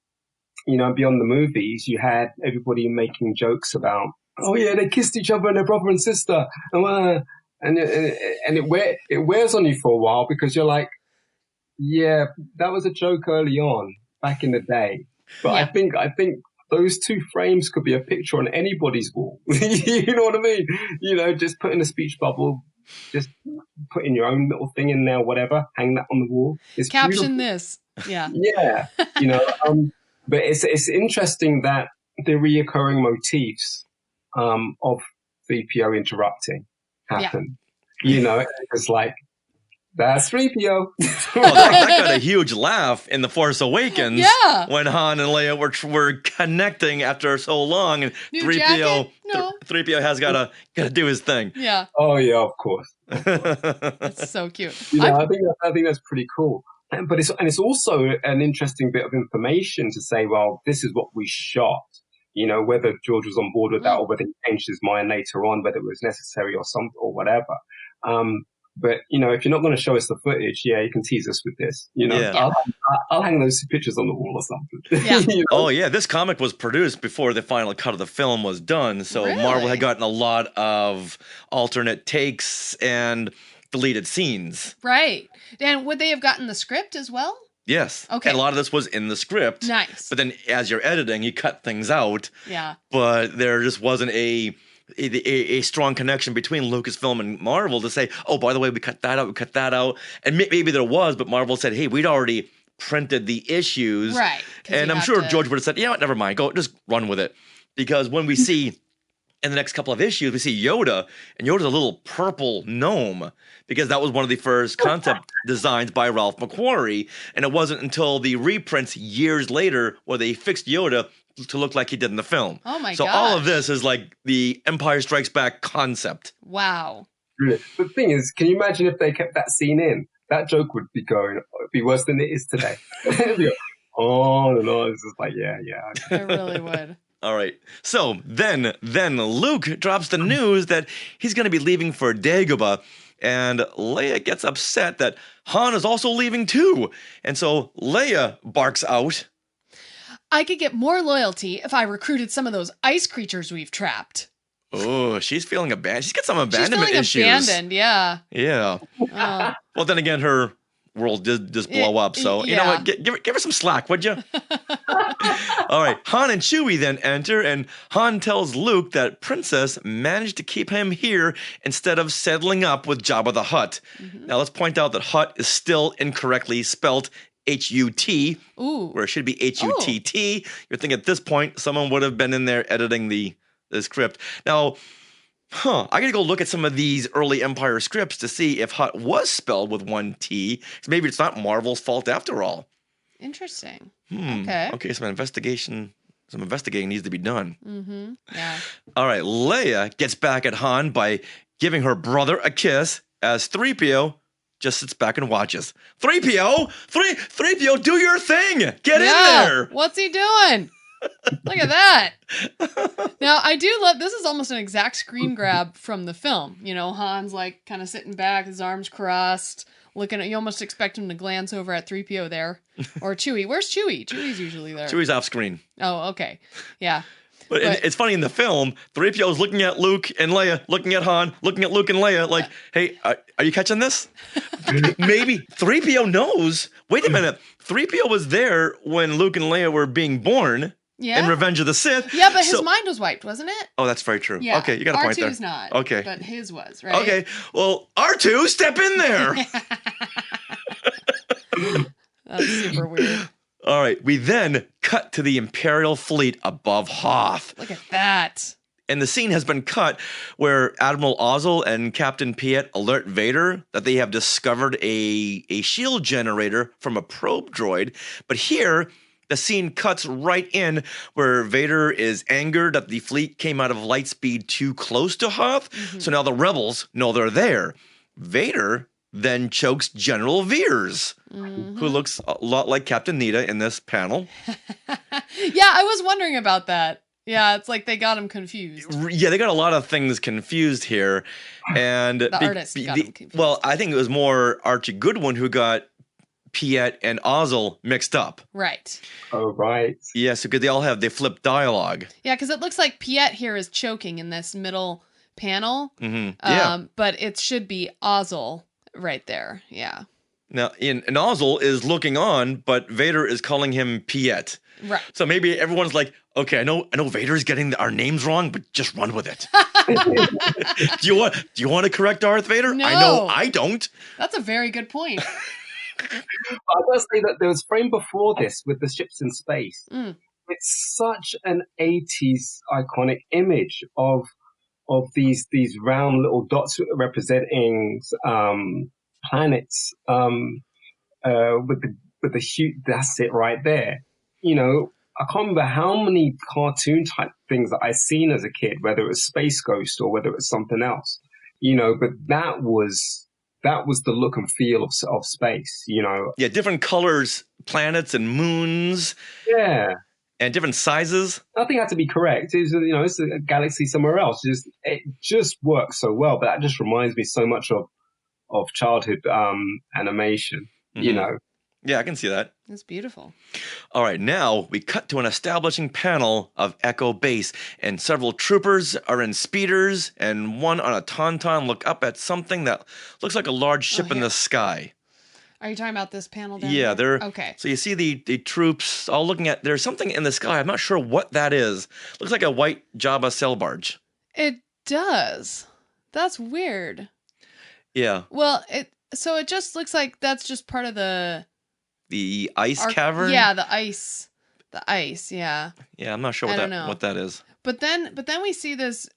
beyond the movies, you had everybody making jokes about, oh yeah, they kissed each other and they're brother and sister. And it wears on you for a while because you're like, yeah, that was a joke early on back in the day. But I think those two frames could be a picture on anybody's wall. You know what I mean? Just put in a speech bubble, just put in your own little thing in there, whatever, hang that on the wall. It's caption beautiful. This. Yeah. Yeah. But it's interesting that the reoccurring motifs of 3PO interrupting happen. You know, it's like, that's 3PO. Well, that got a huge laugh in The Force Awakens when Han and Leia were connecting after so long, and New 3PO jacket? No. 3PO has got to do his thing. Yeah. Oh yeah, of course. That's so cute. You know, I think that's pretty cool. But it's also an interesting bit of information to say, well, this is what we shot. You know, whether George was on board with that or whether he changed his mind later on, whether it was necessary or something or whatever. But, you know, if you're not going to show us the footage, you can tease us with this. You know, I'll hang those pictures on the wall or something. Yeah. You know? Oh, yeah. This comic was produced before the final cut of the film was done. So Marvel had gotten a lot of alternate takes and deleted scenes. Right. And would they have gotten the script as well? Yes. Okay. And a lot of this was in the script. Nice. But then as you're editing, you cut things out. Yeah. But there just wasn't a strong connection between Lucasfilm and Marvel to say, oh, by the way, we cut that out. And maybe there was, but Marvel said, hey, we'd already printed the issues. Right. And I'm sure George would have said, you know what, never mind, just run with it. Because when we see in the next couple of issues, we see Yoda, and Yoda's a little purple gnome, because that was one of the first concept designs by Ralph McQuarrie. And it wasn't until the reprints years later where they fixed Yoda to look like he did in the film. Oh my god! So all of this is like the Empire Strikes Back concept. Wow. The thing is, can you imagine if they kept that scene in? That joke would be worse than it is today. On and on. It's just like, yeah. It really would. All right. So then Luke drops the news that he's going to be leaving for Dagobah, and Leia gets upset that Han is also leaving too. And so Leia barks out, I could get more loyalty if I recruited some of those ice creatures we've trapped. Oh, she's feeling abandoned. She's got some abandonment issues. She's feeling abandoned, yeah. Yeah. Well, then again, her world did just blow up. So, you know what? Give her some slack, would you? All right. Han and Chewie then enter, and Han tells Luke that Princess managed to keep him here instead of settling up with Jabba the Hutt. Mm-hmm. Now, let's point out that Hutt is still incorrectly spelled H-U-T, where it should be H-U-T-T. You're thinking at this point, someone would have been in there editing the script. Now, I got to go look at some of these early Empire scripts to see if Hutt was spelled with one T. Maybe it's not Marvel's fault after all. Interesting. Okay, some investigating needs to be done. Mm-hmm. Yeah. All right, Leia gets back at Han by giving her brother a kiss as 3PO just sits back and watches. 3PO, do your thing. Get in there. What's he doing? Look at that. Now, I do love, this is almost an exact screen grab from the film. You know, Han's like kind of sitting back, his arms crossed, looking at, you almost expect him to glance over at 3PO there. Or Chewie. Where's Chewie? Chewie's usually there. Chewie's off screen. Oh, okay. Yeah. But it's funny in the film, 3PO is looking at Luke and Leia, looking at Han, looking at Luke and Leia, like, hey, are you catching this? Maybe 3PO knows. Wait a minute. 3PO was there when Luke and Leia were being born in Revenge of the Sith. Yeah, but his mind was wiped, wasn't it? Oh, that's very true. Yeah. Okay, you got a point there. R2's not. Okay. But his was, right? Okay. Well, R2, step in there. That's super weird. All right, we then cut to the Imperial fleet above Hoth. Look at that. And the scene has been cut where Admiral Ozzel and Captain Piet alert Vader that they have discovered a shield generator from a probe droid. But here, the scene cuts right in where Vader is angered that the fleet came out of light speed too close to Hoth. Mm-hmm. So now the rebels know they're there. Vader then chokes General Veers, who looks a lot like Captain Nita in this panel. Yeah, I was wondering about that. Yeah, it's like they got him confused. Yeah, they got a lot of things confused here. And the artist got him confused. Well, I think it was more Archie Goodwin who got Piet and Ozzel mixed up. Right. Oh, right. Yes, because they flip dialogue. Yeah, because it looks like Piet here is choking in this middle panel. Mm-hmm. Yeah. But it should be Ozzel right there. Yeah. Now, and Ozzel is looking on, but Vader is calling him Piet. Right. So maybe everyone's like, okay, I know Vader's getting our names wrong, but just run with it. Do you want to correct Darth Vader? No. I know I don't. That's a very good point. I must say that there was a frame before this with the ships in space. It's such an 80s iconic image of these round little dots representing planets with the huge. That's it right there. I can't remember how many cartoon type things that I seen as a kid, whether it was Space Ghost or whether it was something else. But that was the look and feel of space. Yeah, different colors, planets and moons. Yeah. And different sizes. Nothing had to be correct. It's a galaxy somewhere else. It just works so well. But that just reminds me so much of childhood animation. Mm-hmm. Yeah, I can see that. That's beautiful. All right, now we cut to an establishing panel of Echo Base, and several troopers are in speeders, and one on a tauntaun look up at something that looks like a large ship in the sky. Are you talking about this panel down Yeah, here? they're okay. So you see the troops all looking at. There's something in the sky. I'm not sure what that is. Looks like a white Jabba sail barge. It does. That's weird. Yeah. Well, it just looks like that's just part of the ice cavern. Yeah, the ice. Yeah. Yeah, I'm not sure what that is. But then we see this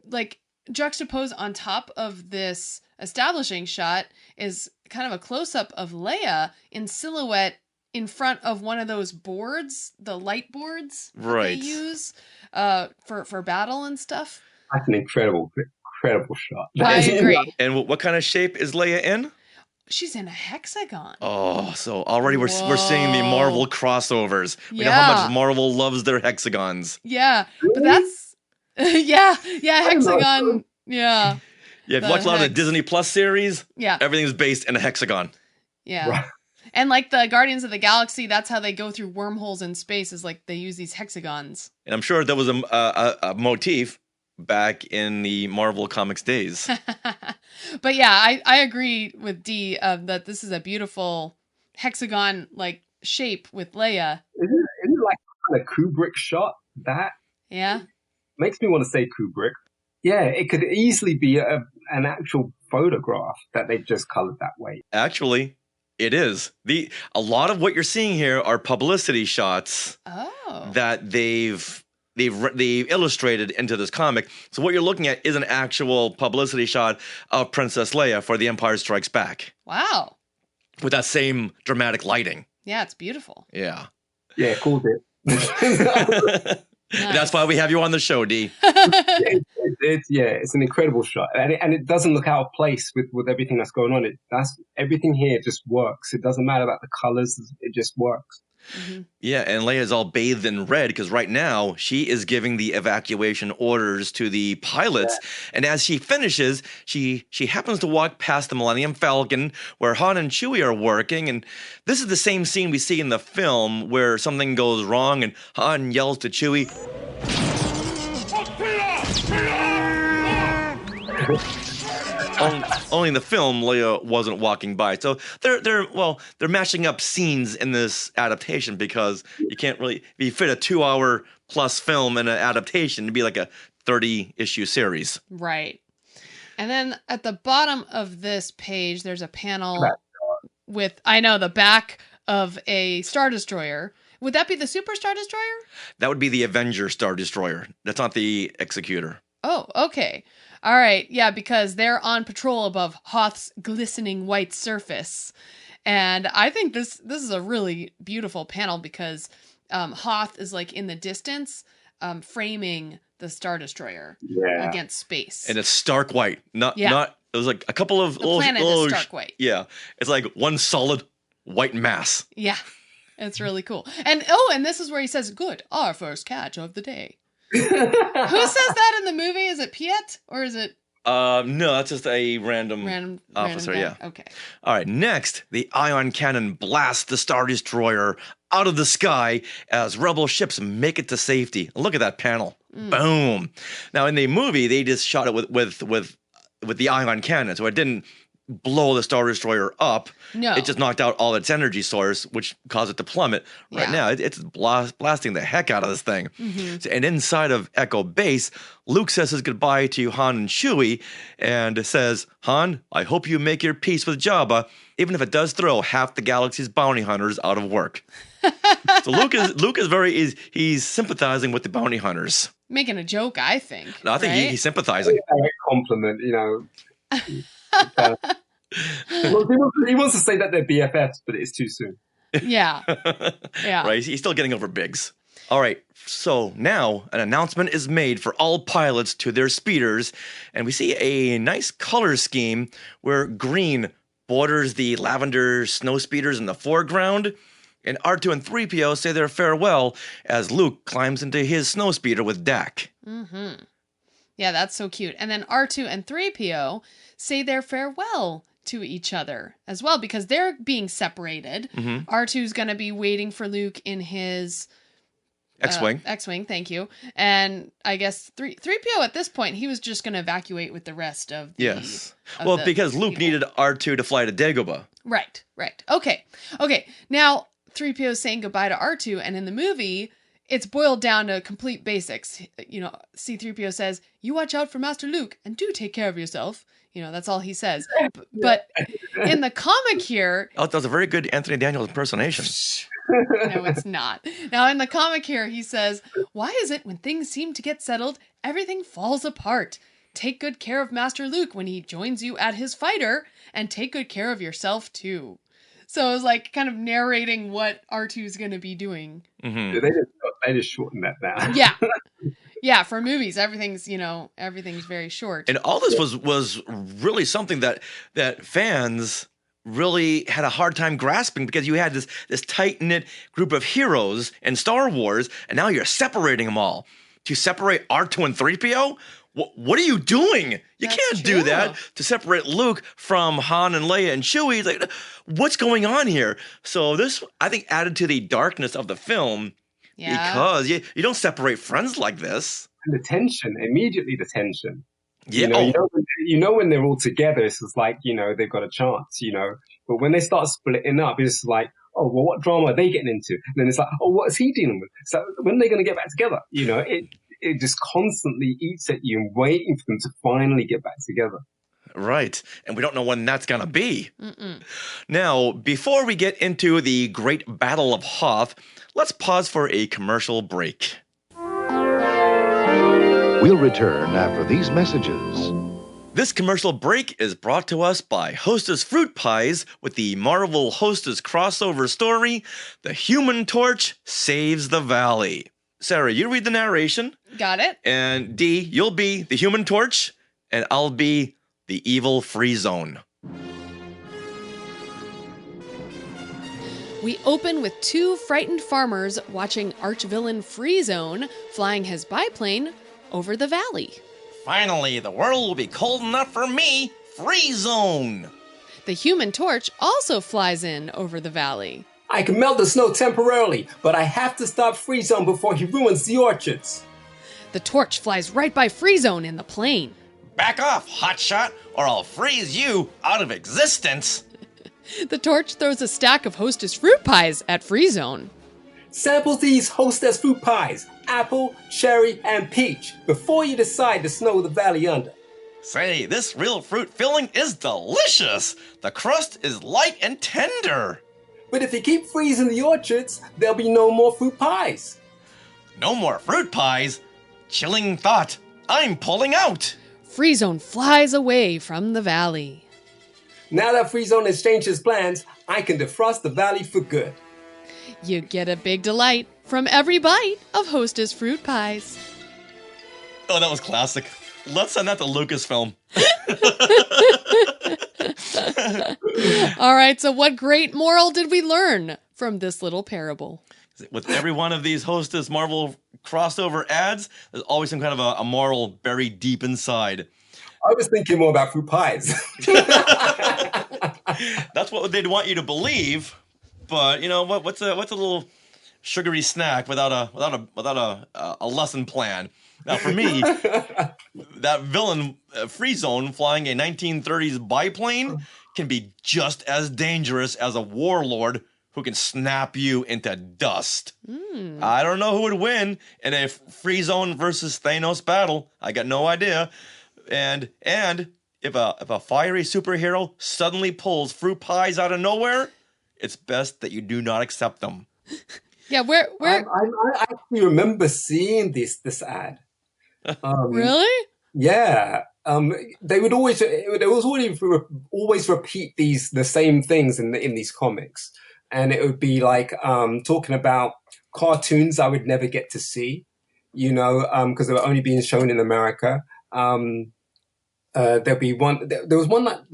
like juxtaposed on top of this establishing shot is kind of a close-up of Leia in silhouette in front of one of those boards, the light boards they use for battle and stuff. That's an incredible shot. I agree. And what kind of shape is Leia in? She's in a hexagon. Oh, so already we're seeing the Marvel crossovers. We know how much Marvel loves their hexagons. Yeah, but that's yeah, hexagon. Yeah. Yeah, if you watch a lot of the Disney Plus series, everything's based in a hexagon. Yeah. Right. And like the Guardians of the Galaxy, that's how they go through wormholes in space, is like they use these hexagons. And I'm sure there was a motif back in the Marvel Comics days. But yeah, I agree with Dee that this is a beautiful hexagon like shape with Leia. Isn't it like a Kubrick shot? That makes me want to say Kubrick. Yeah, it could easily be an actual photograph that they've just colored that way. Actually, it is. A lot of what you're seeing here are publicity shots that they've illustrated into this comic. So what you're looking at is an actual publicity shot of Princess Leia for The Empire Strikes Back. Wow. with that same dramatic lighting. Yeah, it's beautiful. Yeah. Yeah, cool bit. Nice. That's why we have you on the show, Dee. It's an incredible shot, and it doesn't look out of place with everything that's going on. Everything here just works. It doesn't matter about the colors; it just works. Mm-hmm. Yeah, and Leia's all bathed in red because right now she is giving the evacuation orders to the pilots. Yeah. And as she finishes, she happens to walk past the Millennium Falcon where Han and Chewie are working. And this is the same scene we see in the film where something goes wrong and Han yells to Chewie, Only in the film, Leia wasn't walking by. So they're matching up scenes in this adaptation because you can't really, if you fit a 2-hour plus film in an adaptation, it'd be like a 30-issue series. Right. And then at the bottom of this page, there's a panel with, the back of a Star Destroyer. Would that be the Super Star Destroyer? That would be the Avenger Star Destroyer. That's not the Executor. Oh, okay. All right. Yeah, because they're on patrol above Hoth's glistening white surface. And I think this is a really beautiful panel because Hoth is like in the distance framing the Star Destroyer against space. And it's stark white. Not it was like a couple of the planet is stark white. Yeah. It's like one solid white mass. Yeah. It's really cool. And this is where he says, "Good, our first catch of the day." Who says that in the movie? Is it Piet or is it? No, that's just a random officer. Random okay. All right. Next, the ion cannon blasts the Star Destroyer out of the sky as rebel ships make it to safety. Look at that panel. Boom. Now in the movie, they just shot it with the ion cannon, so it didn't blow the Star Destroyer up. No. It just knocked out all its energy source, which caused it to plummet. Right now, it's blasting the heck out of this thing. Mm-hmm. So, and inside of Echo Base, Luke says his goodbye to Han and Chewie and says, "Han, I hope you make your peace with Jabba, even if it does throw half the galaxy's bounty hunters out of work." So Luke is he's sympathizing with the bounty hunters. Making a joke, I think. No, I think right? he's sympathizing. A compliment, you know. Well, he wants to say that they're BFFs, but it's too soon. Yeah. Yeah. Right. He's still getting over Biggs. All right. So now an announcement is made for all pilots to their speeders, and we see a nice color scheme where green borders the lavender snow speeders in the foreground, and R2 and 3PO say their farewell as Luke climbs into his snow speeder with Dak. Mm-hmm. Yeah, that's so cute. And then R2 and 3PO say their farewell to each other as well because they're being separated. Mm-hmm. R2's going to be waiting for Luke in his X-Wing. X-Wing, thank you. And I guess 3PO at this point, he was just going to evacuate with the rest of the... Yes. Well, because Luke needed R2 to fly to Dagobah. Right. Okay. Now, 3PO is saying goodbye to R2, and in the movie, it's boiled down to complete basics. You know, C-3PO says, "You watch out for Master Luke, and do take care of yourself." You know, that's all he says. But in the comic here... Oh, that was a very good Anthony Daniels impersonation. No, it's not. Now, in the comic here, he says, "Why is it when things seem to get settled, everything falls apart? Take good care of Master Luke when he joins you at his fighter, and take good care of yourself, too." So it was like kind of narrating what R2 is going to be doing. Mm-hmm. Yeah, they just shortened that down. Yeah. Yeah, for movies, everything's very short. And all this was really something that fans really had a hard time grasping because you had this tight-knit group of heroes in Star Wars, and now you're separating them all. To separate R2 and 3PO? What are you doing? You can't do that. To separate Luke from Han and Leia and Chewie, it's like, what's going on here? So this, I think, added to the darkness of the film because you don't separate friends like this. And the tension, immediately the tension. Yeah. You know when they're all together, it's just like, you know, they've got a chance, you know. But when they start splitting up, it's like, oh, well, what drama are they getting into? And then it's like, oh, what is he dealing with? So when are they going to get back together? You know, it just constantly eats at you and waiting for them to finally get back together. Right. And we don't know when that's going to be. Mm-mm. Now, before we get into the Great Battle of Hoth, let's pause for a commercial break. We'll return after these messages. This commercial break is brought to us by Hostess Fruit Pies with the Marvel Hostess crossover story, The Human Torch Saves the Valley. Sarah, you read the narration. Got it. And Dee, you'll be the Human Torch, and I'll be the Evil Free Zone. We open with two frightened farmers watching arch-villain Free Zone flying his biplane over the valley. Finally, the world will be cold enough for me, Free Zone. The Human Torch also flies in over the valley. I can melt the snow temporarily, but I have to stop Free Zone before he ruins the orchards. The torch flies right by Free Zone in the plane. Back off, hotshot, or I'll freeze you out of existence. The torch throws a stack of Hostess fruit pies at Free Zone. Sample these Hostess fruit pies, apple, cherry, and peach, before you decide to snow the valley under. Say, this real fruit filling is delicious. The crust is light and tender. But if you keep freezing the orchards, there'll be no more fruit pies. No more fruit pies? Chilling thought. I'm pulling out. Free Zone flies away from the valley. Now that Free Zone has changed his plans, I can defrost the valley for good. You get a big delight from every bite of Hostess fruit pies. Oh, that was classic. Let's send that to Lucasfilm. All right, so what great moral did we learn from this little parable? With every one of these Hostess Marvel crossover ads, there's always some kind of a moral buried deep inside. I was thinking more about fruit pies. That's what they'd want you to believe, but you know what's a little sugary snack without a lesson plan? Now, for me, that villain Free Zone flying a 1930s biplane can be just as dangerous as a warlord who can snap you into dust. I don't know who would win in a Free Zone versus Thanos battle. I got no idea. And if a fiery superhero suddenly pulls fruit pies out of nowhere, it's best that you do not accept them. Yeah, where? I actually remember seeing this ad. Really? Yeah. They would always repeat the same things in these comics, and it would be like talking about cartoons I would never get to see, because they were only being shown in America. There'd be one. There was one that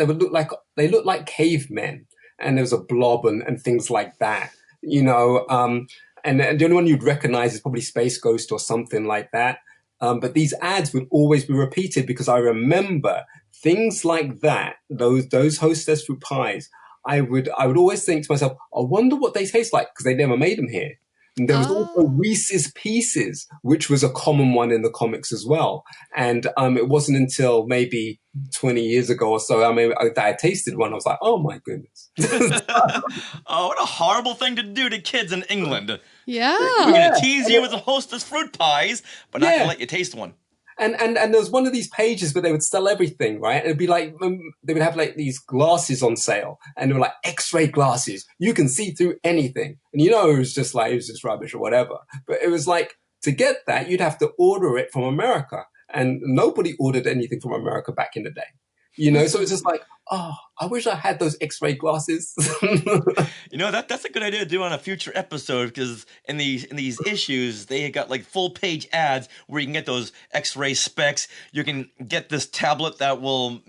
they looked like cavemen, and there was a blob and things like that. And the only one you'd recognize is probably Space Ghost or something like that. But these ads would always be repeated because I remember things like that. Those Hostess fruit pies. I would always think to myself, I wonder what they taste like because they never made them here. And there was also Reese's Pieces, which was a common one in the comics as well. And it wasn't until maybe 20 years ago or so, that I tasted one. I was like, oh my goodness. Oh, what a horrible thing to do to kids in England. Yeah. We're going to tease you with the Hostess fruit pies, but not going to let you taste one. And there was one of these pages where they would sell everything, right? And it'd be like, they would have like these glasses on sale, and they were like X-ray glasses. You can see through anything. And it was just rubbish or whatever. But it was like, to get that, you'd have to order it from America. And nobody ordered anything from America back in the day. So it's just like, oh, I wish I had those X-ray glasses. That's a good idea to do on a future episode, because in these issues, they got like full page ads where you can get those X-ray specs. You can get this tablet that will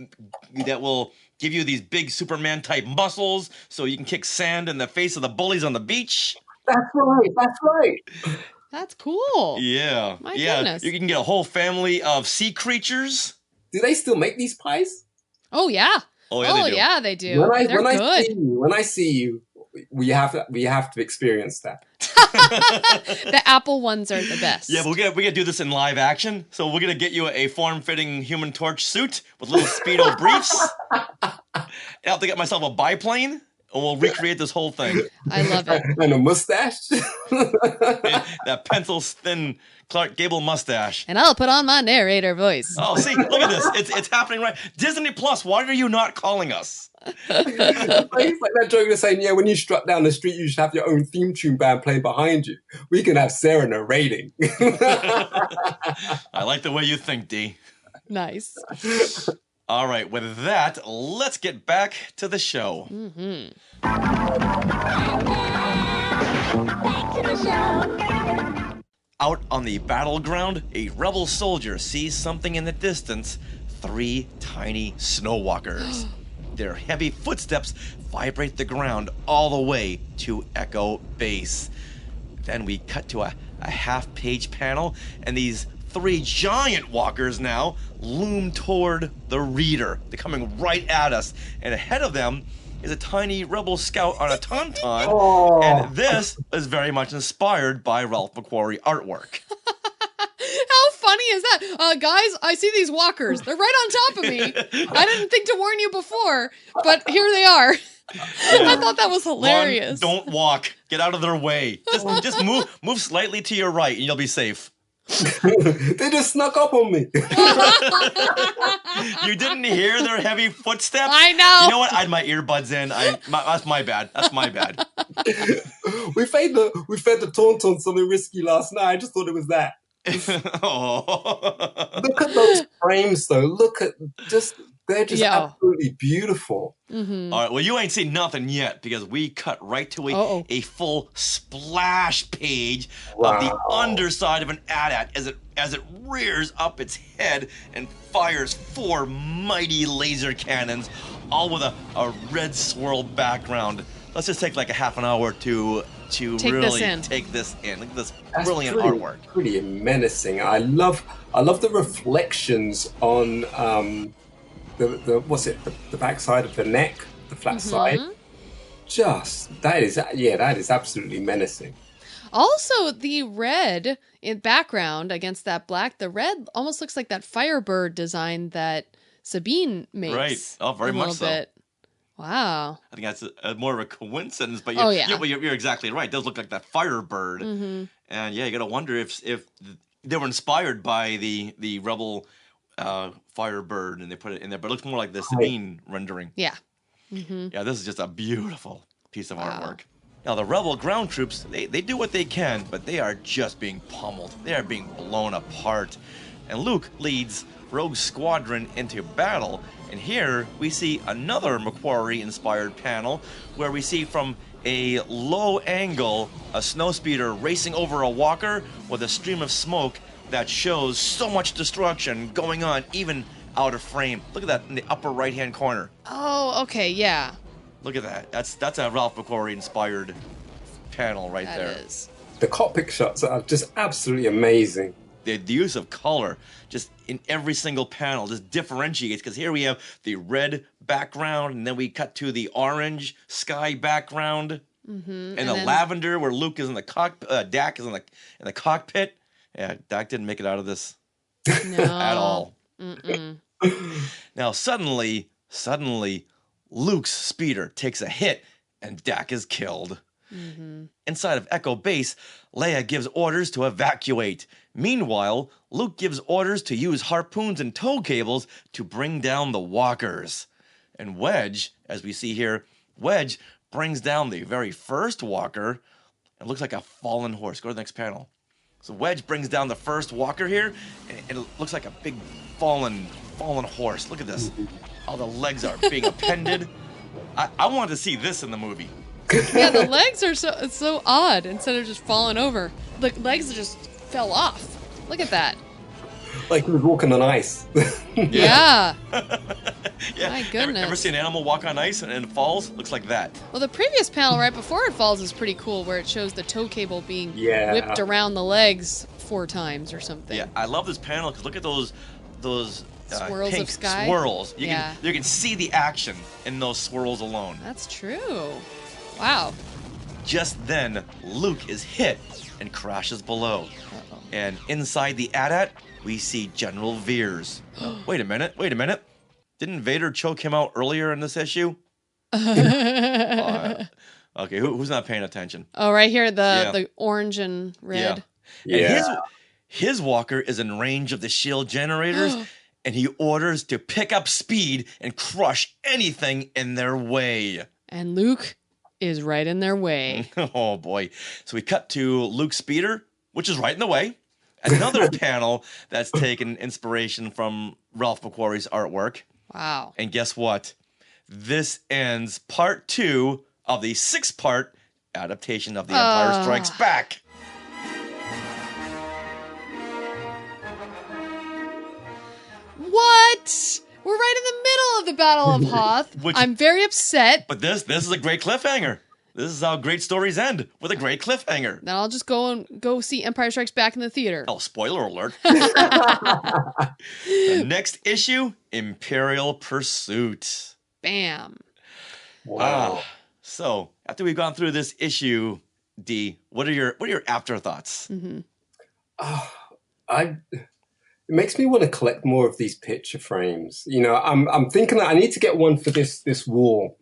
give you these big Superman type muscles, so you can kick sand in the face of the bullies on the beach. That's right. That's cool. Yeah. My goodness. You can get a whole family of sea creatures. Do they still make these pies? Oh yeah. Oh yeah, they do. When I see you, we have to experience that. The apple ones are the best. Yeah, but we gotta do this in live action. So we're gonna get you a form-fitting Human Torch suit with little Speedo briefs. I have to get myself a biplane, and we'll recreate this whole thing. I love it. And a mustache. That pencil-thin Clark Gable mustache. And I'll put on my narrator voice. Oh, see, look at this. It's happening right. Disney Plus, why are you not calling us? It's like that joke they're saying, when you strut down the street, you should have your own theme tune band playing behind you. We can have Sarah narrating. I like the way you think, Dee. Nice. All right, with that, let's get back to the show. Mm-hmm. Back to the show. Out on the battleground, a rebel soldier sees something in the distance. 3 tiny snowwalkers. Their heavy footsteps vibrate the ground all the way to Echo Base. Then we cut to a half-page panel, and these 3 giant walkers now loom toward the reader. They're coming right at us, and ahead of them is a tiny rebel scout on a tauntaun, and this is very much inspired by Ralph McQuarrie artwork. How funny is that? Guys, I see these walkers. They're right on top of me. I didn't think to warn you before, but here they are. I thought that was hilarious. Run, don't walk. Get out of their way. Just move slightly to your right, and you'll be safe. They just snuck up on me. You didn't hear their heavy footsteps? I know. You know what? I had my earbuds in. That's my bad. That's my bad. We fed the tauntaun something risky last night. I just thought it was that. Oh. Look at those frames, though. They're just absolutely beautiful. Mm-hmm. All right, well, you ain't seen nothing yet because we cut right to a full splash page of the underside of an AT-AT as it rears up its head and fires 4 mighty laser cannons, all with a red swirl background. Let's just take like a half an hour to really take this in. Look at this brilliant artwork. Pretty menacing. I love the reflections on the backside of the neck, the flat side. That is absolutely menacing. Also, the red in background against that black, the red almost looks like that Firebird design that Sabine makes. Right. Oh, very much so. Bit. Wow. I think that's more of a coincidence, but you're exactly right. It does look like that Firebird. Mm-hmm. And yeah, you gotta wonder if they were inspired by the Rebel Firebird and they put it in there, but it looks more like the Sabine rendering. Yeah. Mm-hmm. Yeah, this is just a beautiful piece of artwork. Now, the rebel ground troops, they do what they can, but they are just being pummeled. They are being blown apart. And Luke leads Rogue Squadron into battle. And here we see another Macquarie-inspired panel where we see from a low angle a snowspeeder racing over a walker with a stream of smoke that shows so much destruction going on even out of frame. Look at that in the upper right-hand corner. Oh, okay, yeah. Look at that. That's a Ralph McQuarrie-inspired panel right there. That is. The cockpit shots are just absolutely amazing. The use of color just in every single panel just differentiates, because here we have the red background and then we cut to the orange sky background and the lavender where Luke is in the cockpit, Dak is in the cockpit. Yeah, Dak didn't make it out of this at all. Now suddenly Luke's speeder takes a hit and Dak is killed. Inside of Echo Base, Leia gives orders to evacuate. Meanwhile, Luke gives orders to use harpoons and tow cables to bring down the walkers. And Wedge, as we see here, Wedge brings down the very first walker. It looks like a fallen horse. Go to the next panel. So Wedge brings down the first walker here, and it looks like a big fallen horse. Look at this. All the legs are being appended. I wanted to see this in the movie. Yeah, the legs are so odd. Instead of just falling over, the legs just fell off. Look at that. Like he was walking on ice. Yeah. Yeah. My goodness. Ever see an animal walk on ice and it falls? Looks like that. Well, the previous panel right before it falls is pretty cool, where it shows the tow cable being whipped around the legs 4 times or something. Yeah, I love this panel because look at those swirls pink of sky. Swirls. You can see the action in those swirls alone. That's true. Wow. Just then, Luke is hit and crashes below. And inside the AT-AT, we see General Veers. Wait a minute. Didn't Vader choke him out earlier in this issue? Okay, who's not paying attention? Oh, right here, the orange and red. Yeah. And his walker is in range of the shield generators, and he orders to pick up speed and crush anything in their way. And Luke is right in their way. Oh, boy. So we cut to Luke's speeder, which is right in the way. Another panel that's taken inspiration from Ralph McQuarrie's artwork. Wow. And guess what? This ends part 2 of the 6-part adaptation of The Empire Strikes Back. What? We're right in the middle of the Battle of Hoth. I'm very upset. But this is a great cliffhanger. This is how great stories end, with a great cliffhanger. Then I'll just go see Empire Strikes Back in the theater. Oh, spoiler alert. The next issue, Imperial Pursuit. Bam. Wow. So, after we've gone through this issue, Dee, what are your afterthoughts? It makes me want to collect more of these picture frames. You know, I'm thinking that I need to get one for this wall.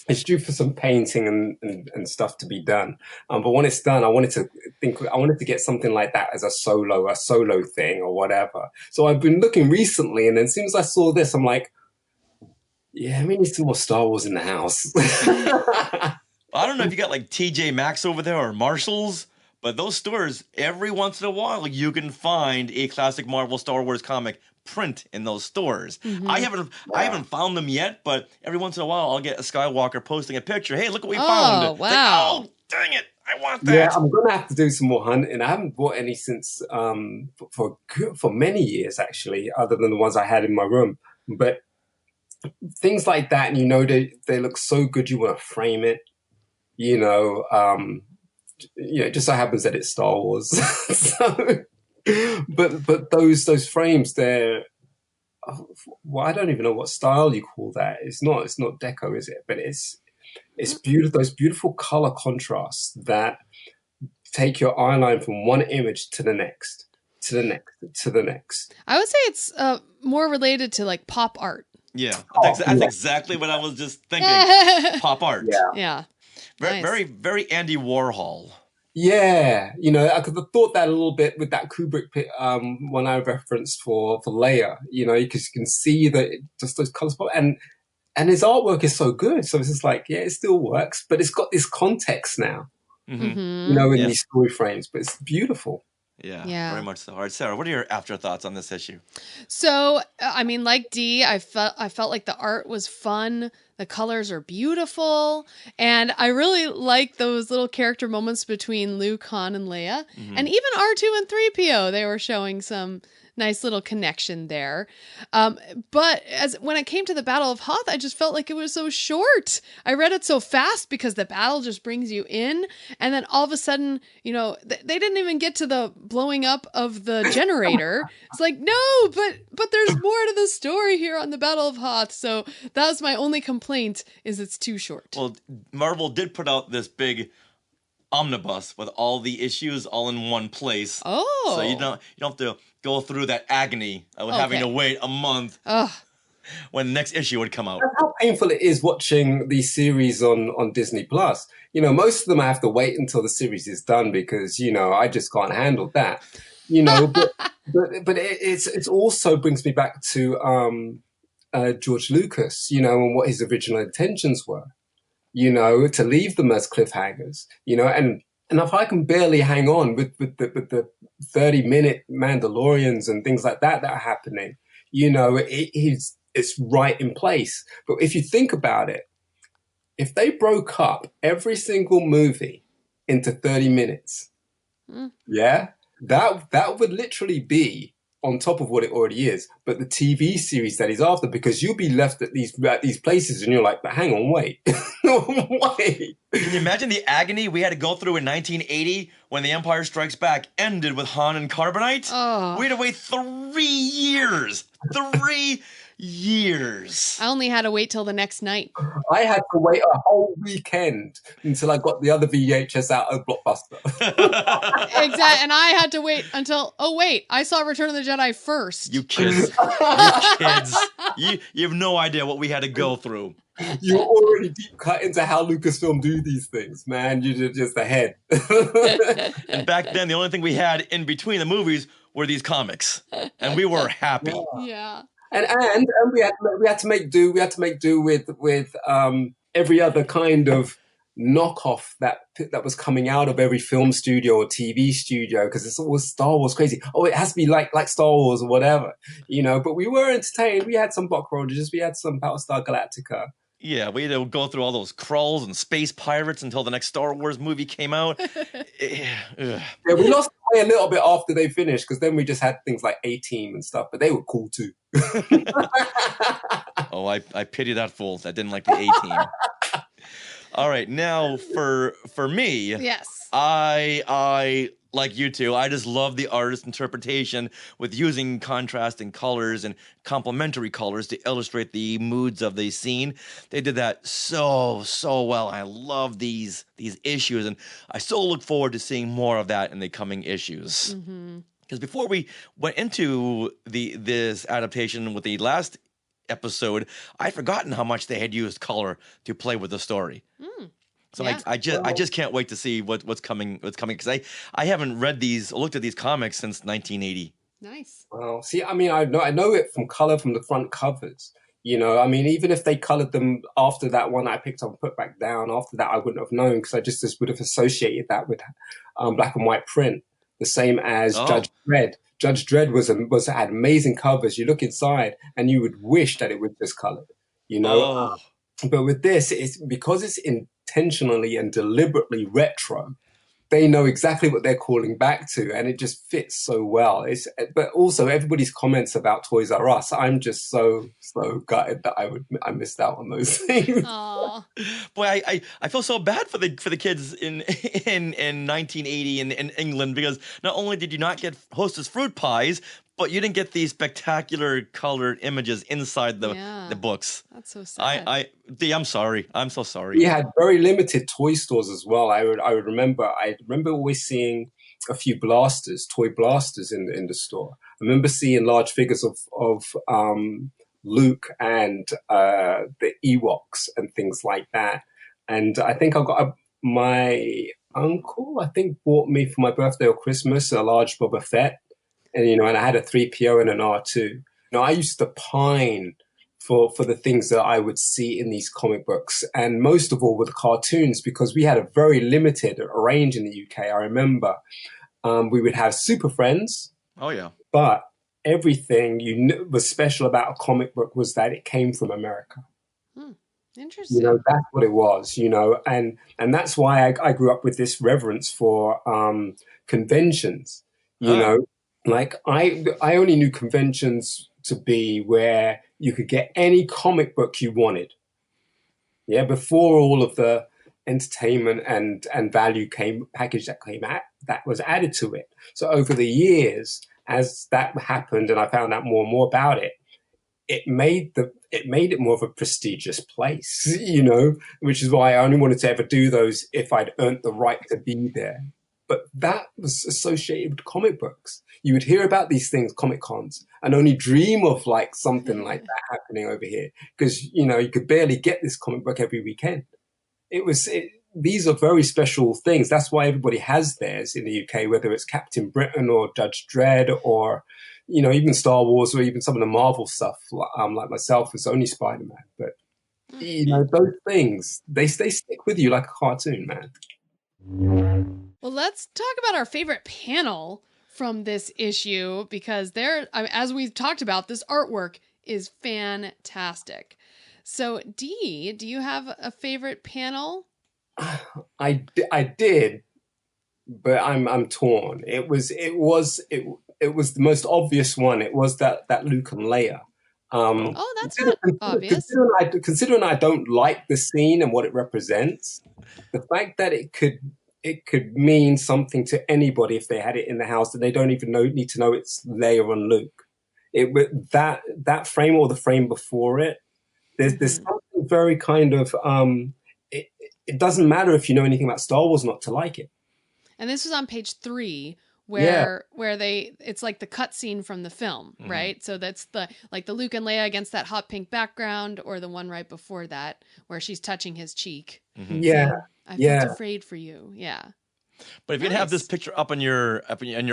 It's due for some painting and stuff to be done. But when it's done, I wanted to get something like that as a solo thing or whatever. So I've been looking recently, and then as soon as I saw this, I'm like, yeah, we need some more Star Wars in the house. I don't know if you got like TJ Maxx over there or Marshall's, but those stores, every once in a while, you can find a classic Marvel Star Wars comic print in those stores. I haven't found them yet, but every once in a while I'll get a Skywalker posting a picture. Hey, look what we found. Wow. Like, oh, dang it. I want that. Yeah, I'm going to have to do some more hunting. I haven't bought any since for many years, actually, other than the ones I had in my room. But things like that, and they look so good, you want to frame it. It just so happens that it's Star Wars. But those frames, they're I don't even know what style you call that. It's not deco, is it? But it's beautiful. Those beautiful color contrasts that take your eye line from one image to the next, to the next, to the next. I would say it's more related to like pop art. Yeah, that's exactly what I was just thinking. Pop art. Yeah. Very, very, very Andy Warhol. Yeah, I could have thought that a little bit with that Kubrick one I referenced for Leia, because you can see that just those colors. And and his artwork is so good. So it's just like, yeah, it still works, but it's got this context now, Mm-hmm. you know, in these story frames, but it's beautiful. Yeah, very much so. All right, Sarah, what are your afterthoughts on this issue? So, I mean, like Dee, I felt like the art was fun. The colors are beautiful. And I really like those little character moments between Luke, Han, and Leia. And even R2 and 3PO, they were showing some nice little connection there. But when it came to the Battle of Hoth, I just felt like it was so short. I read it so fast because the battle just brings you in. And then all of a sudden, you know, they didn't even get to the blowing up of the generator. It's like, no, but there's more to the story here on the Battle of Hoth. So that was my only complaint, is it's too short. Well, Marvel did put out this big omnibus with all the issues all in one place. Oh. So you don't have to go through that agony of having to wait a month when the next issue would come out. That's how painful it is watching these series on Disney Plus. You know, most of them I have to wait until the series is done because, you know, I just can't handle that. You know, but it's also brings me back to George Lucas, you know, and what his original intentions were. You know, to leave them as cliffhangers, you know, and if I can barely hang on with the 30-minute Mandalorians and things like that are happening, you know, it's right in place. But if you think about it, if they broke up every single movie into 30 minutes, that would literally be on top of what it already is, but the TV series that is after, because you'll be left at these places and you're like, but hang on, wait. Wait. Can you imagine the agony we had to go through in 1980 when The Empire Strikes Back ended with Han and Carbonite? Oh. We had to wait 3 years. 3 years. I only had to wait till the next night. I had to wait a whole weekend until I got the other VHS out of Blockbuster. Exactly. And I had to wait until, I saw Return of the Jedi first. You kids. You have no idea what we had to go through. You're already deep cut into how Lucasfilm do these things, man. You're just ahead. And back then, the only thing we had in between the movies were these comics. And we were happy. Yeah. And we had to make do with every other kind of knockoff that was coming out of every film studio or TV studio, because it's always Star Wars crazy. Oh, it has to be like Star Wars or whatever, you know. But we were entertained. We had some Buck Rogers. We had some Battlestar Galactica. Yeah, we had to go through all those Krulls and space pirates until the next Star Wars movie came out. Yeah, we lost the way a little bit after they finished, because then we just had things like A-Team and stuff, but they were cool too. Oh, I pity that fool that didn't like the A-Team. All right, now for me, yes, I like you two, I just love the artist's interpretation with using contrasting colors and complementary colors to illustrate the moods of the scene. They did that so well. I love these issues, and I so look forward to seeing more of that in the coming issues. Because before we went into this adaptation with the last episode, I'd forgotten how much they had used color to play with the story. So yeah. I just can't wait to see what's coming because I haven't read these or looked at these comics since 1980. Nice. Well, see, I mean, I know it from color from the front covers. You know, I mean, even if they colored them after that one I picked up and put back down, after that I wouldn't have known, because I just would have associated that with black and white print, the same as Judge Dredd. Judge Dredd had amazing covers. You look inside and you would wish that it was just colored. You know, but with this, it's because it's intentionally and deliberately retro. They know exactly what they're calling back to, and it just fits so well. But also everybody's comments about Toys R Us. I'm just so gutted that I missed out on those things. Aww. Boy, I feel so bad for the kids in 1980 in England, because not only did you not get Hostess fruit pies, but you didn't get these spectacular colored images inside the books. That's so sad. I'm sorry. I'm so sorry. We had very limited toy stores as well. I remember always seeing a few toy blasters in the store. I remember seeing large figures of Luke and the Ewoks and things like that. And I think my uncle, bought me for my birthday or Christmas a large Boba Fett. And, you know, and I had a 3PO and an R2. You know, I used to pine for the things that I would see in these comic books, and most of all with the cartoons, because we had a very limited range in the UK. I remember we would have Super Friends. Oh yeah. But everything was special about a comic book was that it came from America. Interesting. You know, that's what it was, you know, and that's why I grew up with this reverence for conventions, you know, like I only knew conventions to be where you could get any comic book you wanted. Yeah, before all of the entertainment and value package that was added to it. So over the years, as that happened and I found out more and more about it, it made it more of a prestigious place, you know, which is why I only wanted to ever do those if I'd earned the right to be there. But that was associated with comic books. You would hear about these things, Comic Cons, and only dream of like something like that happening over here. Because, you know, you could barely get this comic book every weekend. These are very special things. That's why everybody has theirs in the UK, whether it's Captain Britain or Judge Dredd or, you know, even Star Wars or even some of the Marvel stuff, like myself, it's only Spider-Man. But, you know, those things, they stick with you like a cartoon, man. Well, let's talk about our favorite panel from this issue, because as we've talked about, this artwork is fantastic. So, Dee, do you have a favorite panel? I did, but I'm torn. It was the most obvious one. It was that Luke and Leia. That's not obvious. Considering I don't like the scene and what it represents, the fact that it could mean something to anybody if they had it in the house and they don't even need to know it's Leia and Luke. That frame or the frame before it, there's something very kind of it doesn't matter if you know anything about Star Wars not to like it. And this was on page 3 where it's like the cutscene from the film, right? So that's the Luke and Leia against that hot pink background, or the one right before that where she's touching his cheek. Yeah. So, I felt afraid for you. Yeah. But if you have this picture up on your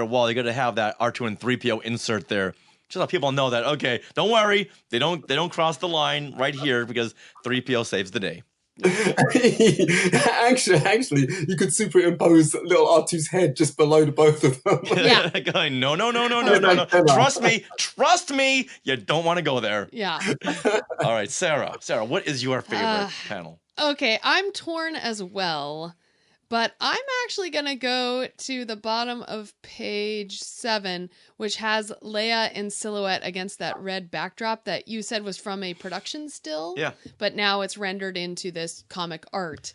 wall, you got to have that R2 and 3PO insert there, just so people know that, okay, don't worry, they don't cross the line right here because 3PO saves the day. actually, you could superimpose little R2's head just below the both of them. Yeah. Going, no. Trust me, you don't want to go there. Yeah. All right, Sarah, what is your favorite panel? Okay, I'm torn as well, but I'm actually going to go to the bottom of page 7, which has Leia in silhouette against that red backdrop that you said was from a production still. Yeah. But now it's rendered into this comic art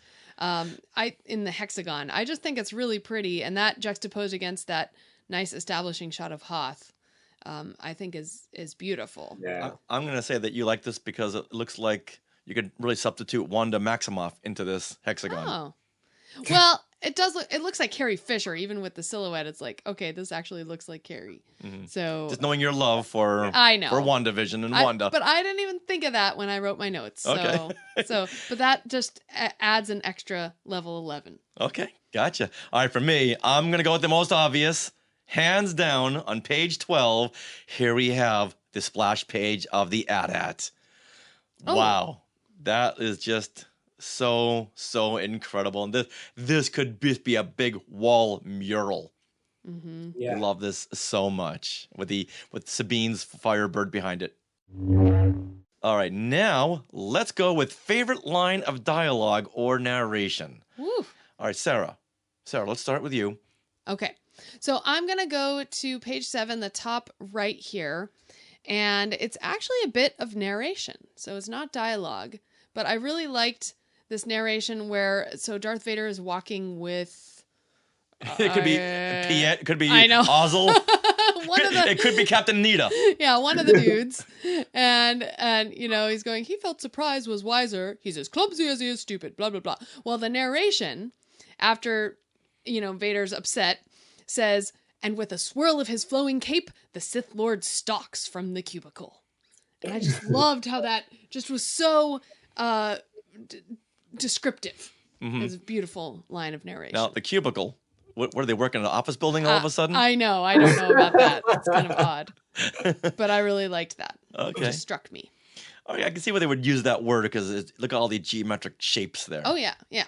in the hexagon. I just think it's really pretty, and that juxtaposed against that nice establishing shot of Hoth, I think is beautiful. Yeah. I'm going to say that you like this because it looks like you could really substitute Wanda Maximoff into this hexagon. Oh. Well, it does look. It looks like Carrie Fisher, even with the silhouette. It's like, okay, this actually looks like Carrie. So just knowing your love for WandaVision and Wanda, but I didn't even think of that when I wrote my notes. Okay. But that just adds an extra level 11. Okay, gotcha. All right, for me, I'm gonna go with the most obvious, hands down. On page 12, here we have the splash page of the AT-AT. Oh. Wow, that is just so incredible, and this could be a big wall mural. Yeah. I love this so much with Sabine's Firebird behind it. All right, now let's go with favorite line of dialogue or narration. Woo. All right, Sarah, let's start with you. Okay, so I'm gonna go to page 7, the top right here, and it's actually a bit of narration, so it's not dialogue, but I really liked this narration where Darth Vader is walking with it could be Piet, could be I know. Ozzel. It could be Captain Nita. Yeah, one of the dudes. And you know, he's going, he felt surprise was wiser. He's as clumsy as he is stupid, blah, blah, blah. Well, the narration, after, you know, Vader's upset, says, and with a swirl of his flowing cape, the Sith Lord stalks from the cubicle. And I just loved how that just was so descriptive. It's a beautiful line of narration. Now, the cubicle, what are they working in an office building all of a sudden? I know. I don't know about that. It's kind of odd. But I really liked that. Okay. It just struck me. All right, I can see why they would use that word because look at all the geometric shapes there. Oh, yeah, yeah.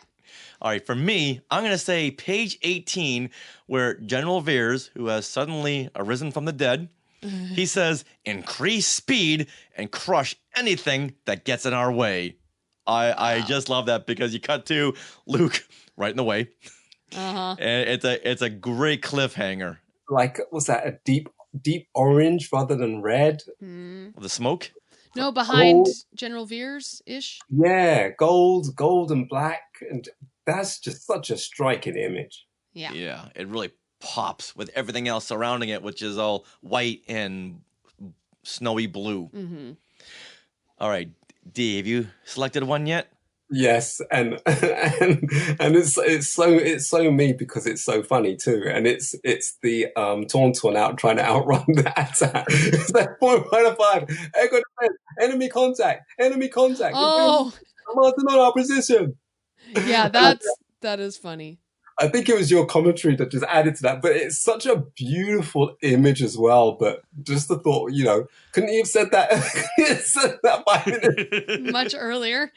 All right, for me, I'm going to say page 18, where General Veers, who has suddenly arisen from the dead, he says, increase speed and crush anything that gets in our way. I just love that because you cut to Luke right in the way. Uh-huh. And it's a great cliffhanger. Like, was that a deep orange rather than red? The smoke? No, behind General Veers-ish. Yeah, gold and black. And that's just such a striking image. Yeah. Yeah, it really pops with everything else surrounding it, which is all white and snowy blue. Mm-hmm. All right, Dee, have you selected one yet? Yes, and it's so me because it's so funny too, and it's the Tauntaun out trying to outrun the attack. It's like 4.5. Echo defense, enemy contact. Oh, Martin on our position. Yeah, that is funny. I think it was your commentary that just added to that, but it's such a beautiful image as well. But just the thought, couldn't you have said that? Much earlier.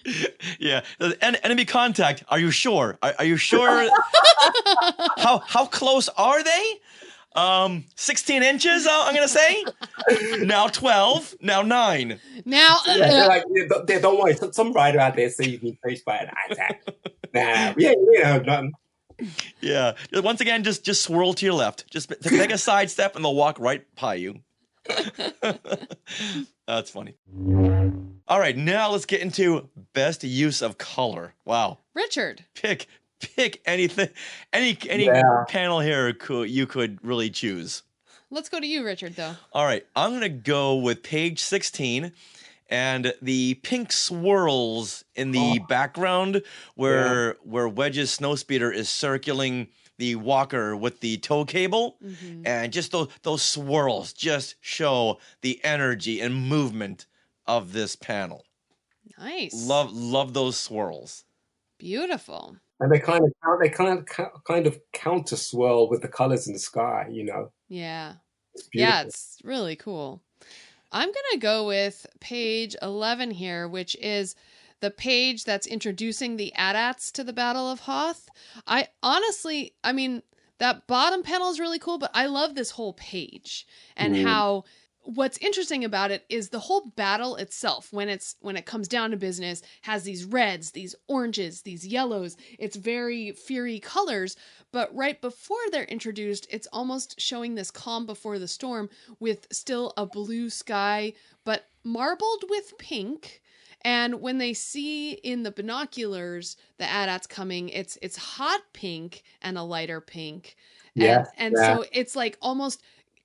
Yeah, enemy contact. Are you sure? Are you sure? How close are they? 16 inches. I'm gonna say. Now 12. Now 9. Now, don't worry. Some rider out there say you can faced by an attack. Nothing. Yeah. Once again, just swirl to your left. Just take a side step and they'll walk right by you. That's funny. All right, now let's get into best use of color. Wow. Richard. Pick anything, any panel here you could really choose. Let's go to you, Richard, though. All right, I'm going to go with page 16. And the pink swirls in the background where Wedge's snowspeeder is circling the walker with the tow cable. Mm-hmm. And just those swirls just show the energy and movement of this panel. Nice. Love those swirls. Beautiful. And they kind of counter swirl with the colors in the sky, Yeah. It's it's really cool. I'm going to go with page 11 here, which is the page that's introducing the AT-ATs to the Battle of Hoth. I mean, that bottom panel is really cool, but I love this whole page and how what's interesting about it is the whole battle itself, when it comes down to business, has these reds, these oranges, these yellows. It's very fiery colors, but right before they're introduced, it's almost showing this calm before the storm with still a blue sky, but marbled with pink. And when they see in the binoculars the AT-ATs coming, it's hot pink and a lighter pink. So it's like almost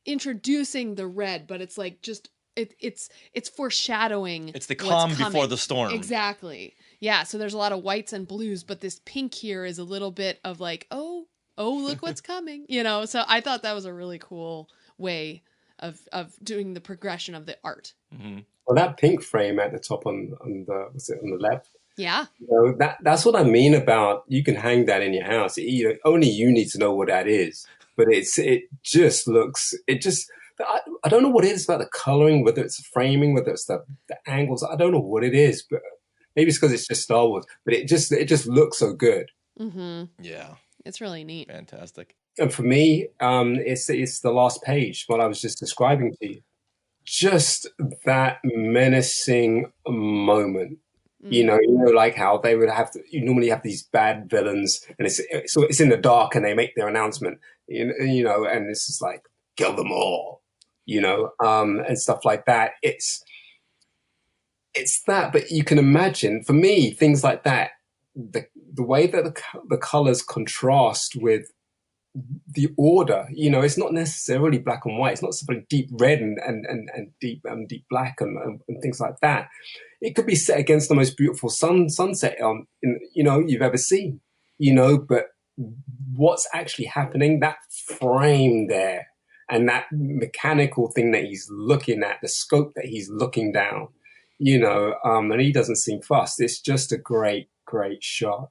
introducing the red, but it's like just it's foreshadowing. It's the calm before the storm. Exactly. Yeah, so there's a lot of whites and blues, but this pink here is a little bit of like, oh, look what's coming. So I thought that was a really cool way of doing the progression of the art. Mm-hmm. Well, that pink frame at the top on the left. Yeah. That's what I mean about you can hang that in your house. Only you need to know what that is. But it just looks, I don't know what it is about the coloring, whether it's the framing, whether it's the angles. I don't know what it is, but maybe it's because it's just Star Wars. But it just looks so good. Mm-hmm. Yeah. It's really neat. Fantastic. And for me, it's the last page, what I was just describing to you. Just that menacing moment. Like how they would you normally have these bad villains and it's in the dark and they make their announcement, and it's just like, kill them all, and stuff like that. It's that, but you can imagine, for me, things like that, the way that the colors contrast with the order, it's not necessarily black and white. It's not necessarily deep red and deep black and things like that. It could be set against the most beautiful sunset you've ever seen, but what's actually happening, that frame there and that mechanical thing that he's looking at, the scope that he's looking down, and he doesn't seem fussed. It's just a great shot.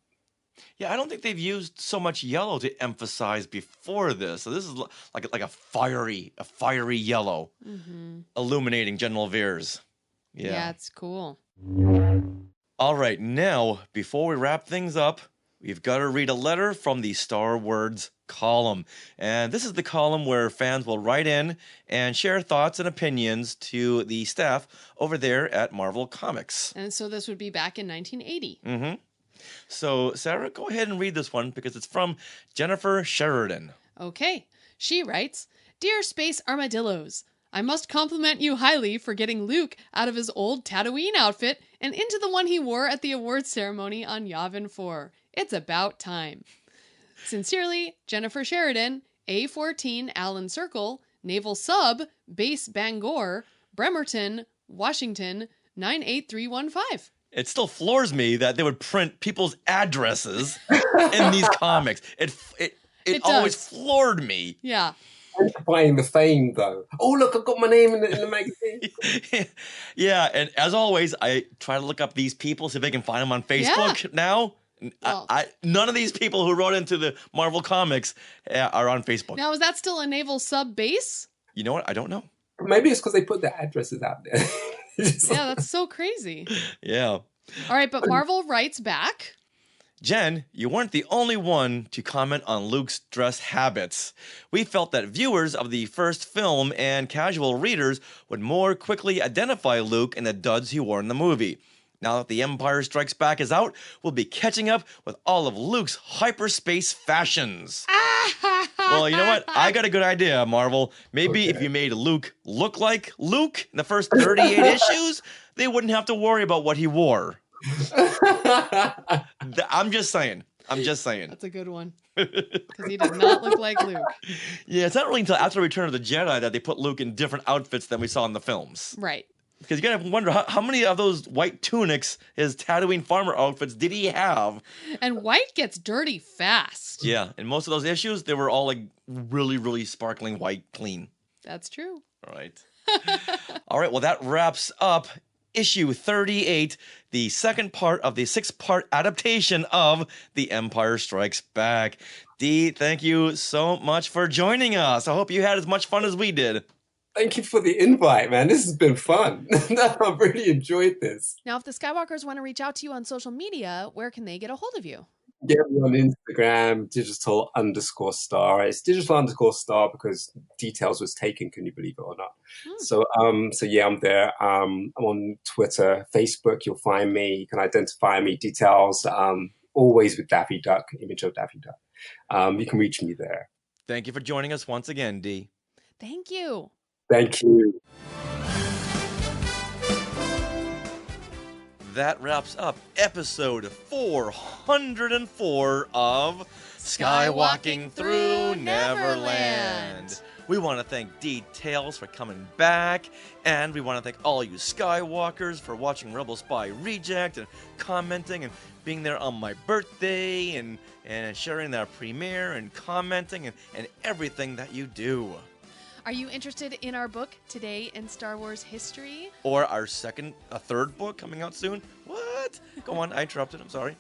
Yeah, I don't think they've used so much yellow to emphasize before this. So this is like a fiery yellow, illuminating General Veers. Yeah, it's cool. All right, now, before we wrap things up, we've got to read a letter from the Star Words column. And this is the column where fans will write in and share thoughts and opinions to the staff over there at Marvel Comics. And so this would be back in 1980. Mm-hmm. So, Sarah, go ahead and read this one because it's from Jennifer Sheridan. Okay. She writes, Dear Space Armadillos, I must compliment you highly for getting Luke out of his old Tatooine outfit and into the one he wore at the awards ceremony on Yavin 4. It's about time. Sincerely, Jennifer Sheridan, A14 Allen Circle, Naval Sub, Base Bangor, Bremerton, Washington, 98315. It still floors me that they would print people's addresses in these comics. It always floored me. Yeah. Amplifying the fame, though. Oh, look, I've got my name in the magazine. Yeah, and as always, I try to look up these people, see if I can find them on Facebook now. Well, none of these people who wrote into the Marvel Comics are on Facebook. Now, is that still a naval sub base? You know what? I don't know. Maybe it's because they put their addresses out there. Yeah, that's so crazy. Yeah. All right, but Marvel writes back. Jen, you weren't the only one to comment on Luke's dress habits. We felt that viewers of the first film and casual readers would more quickly identify Luke in the duds he wore in the movie. Now that The Empire Strikes Back is out, we'll be catching up with all of Luke's hyperspace fashions. Well, you know what? I got a good idea, Marvel. Maybe if you made Luke look like Luke in the first 38 issues, they wouldn't have to worry about what he wore. I'm just saying. That's a good one. Because he did not look like Luke. Yeah, it's not really until after Return of the Jedi that they put Luke in different outfits than we saw in the films. Right. Because you gotta wonder how many of those white tunics, his Tatooine farmer outfits, did he have? And white gets dirty fast. Yeah, in most of those issues, they were all like really, really sparkling white, clean. That's true. All right. All right, well, that wraps up issue 38, the second part of the 6-part adaptation of The Empire Strikes Back. Dee, thank you so much for joining us. I hope you had as much fun as we did. Thank you for the invite, man. This has been fun. I've really enjoyed this. Now, if the Skywalkers want to reach out to you on social media, where can they get a hold of you? Get me on Instagram, digital_star. It's digital_star because Dee Tails was taken, can you believe it or not? So yeah, I'm there. I'm on Twitter, Facebook, you'll find me. You can identify me, Dee Tails, always with Daffy Duck, image of Daffy Duck. You can reach me there. Thank you for joining us once again, Dee. Thank you. Thank you. That wraps up episode 404 of Skywalking Through Neverland. We want to thank Dee Tails for coming back, and we want to thank all you Skywalkers for watching Rebel Spy Reject and commenting and being there on my birthday and sharing that premiere and commenting and everything that you do. Are you interested in our book, Today in Star Wars History? Or our third book coming out soon? What? Go on, I interrupted, I'm sorry.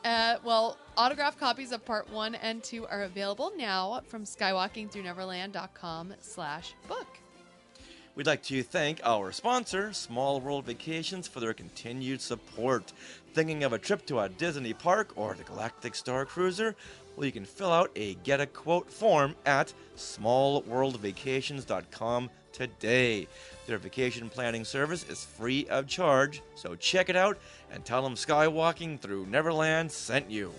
Well, autographed copies of part 1 and 2 are available now from skywalkingthroughneverland.com/book. We'd like to thank our sponsor, Small World Vacations, for their continued support. Thinking of a trip to a Disney park or the Galactic Star Cruiser? Well, you can fill out a Get a Quote form at smallworldvacations.com today. Their vacation planning service is free of charge, so check it out and tell them Skywalking Through Neverland sent you.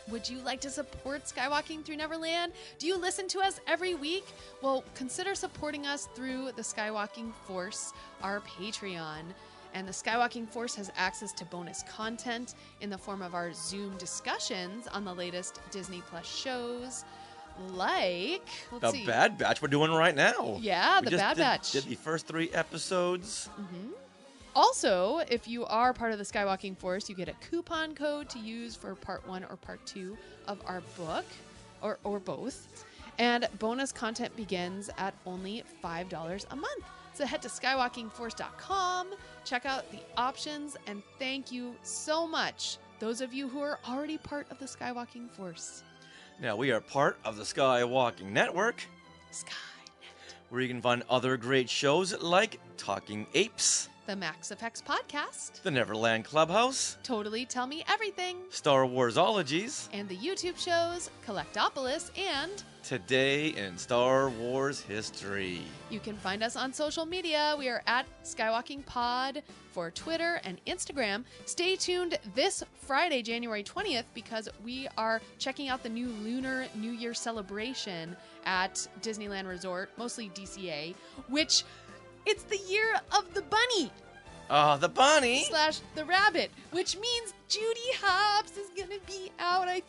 Would you like to support Skywalking Through Neverland? Do you listen to us every week? Well, consider supporting us through the Skywalking Force, our Patreon. And the Skywalking Force has access to bonus content in the form of our Zoom discussions on the latest Disney Plus shows, like The Bad Batch we're doing right now. Yeah, The Bad Batch. Did the first 3 episodes. Mm-hmm. Also, if you are part of the Skywalking Force, you get a coupon code to use for part 1 or part 2 of our book, or both. And bonus content begins at only $5 a month. So head to skywalkingforce.com, check out the options, and thank you so much, those of you who are already part of the Skywalking Force. Now, we are part of the Skywalking Network, Skynet, where you can find other great shows like Talking Apes, the Max Effects Podcast, the Neverland Clubhouse, Totally Tell Me Everything, Star Warsologies, and the YouTube shows Collectopolis and Today in Star Wars History. You can find us on social media. We are at Skywalking Pod for Twitter and Instagram. Stay tuned this Friday, January 20th, because we are checking out the new Lunar New Year celebration at Disneyland Resort, mostly DCA, which it's the year of the bunny. Oh, the bunny! / the rabbit, which means Judy Hopps is going to be out, I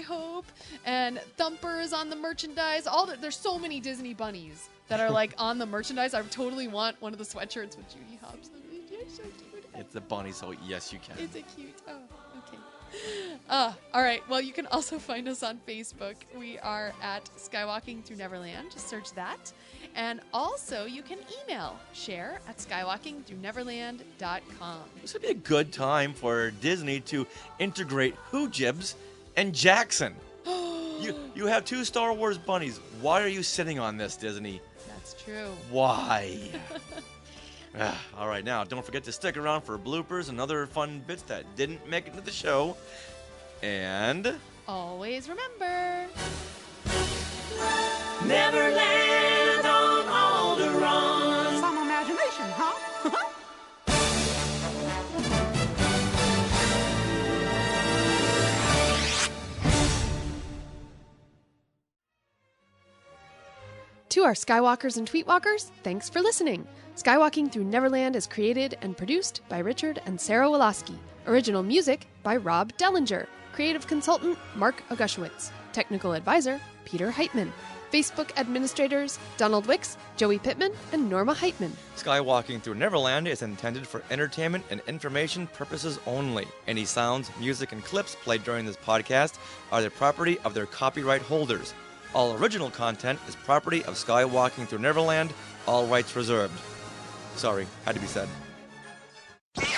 hope. And Thumper is on the merchandise. There's so many Disney bunnies that are like on the merchandise. I totally want one of the sweatshirts with Judy Hopps. It's so cute. It's a bunny, so yes, you can. It's a cute. Oh, okay. All right. Well, you can also find us on Facebook. We are at Skywalking Through Neverland. Just search that. And also, you can email share@skywalkingthroughneverland.com. This would be a good time for Disney to integrate Hoojibs and Jackson. You have 2 Star Wars bunnies. Why are you sitting on this, Disney? That's true. Why? All right, now, don't forget to stick around for bloopers and other fun bits that didn't make it to the show. And always remember, Neverland on Alderaan. Some imagination, huh? To our Skywalkers and Tweetwalkers, thanks for listening. Skywalking Through Neverland is created and produced by Richard and Sarah Woloski. Original music by Rob Dellinger. Creative consultant Mark Augushowitz. Technical advisor Peter Heitman. Facebook administrators Donald Wicks, Joey Pittman, and Norma Heitman. Skywalking Through Neverland is intended for entertainment and information purposes only. Any sounds, music, and clips played during this podcast are the property of their copyright holders. All original content is property of Skywalking Through Neverland, all rights reserved. Sorry, had to be said. Absolutely.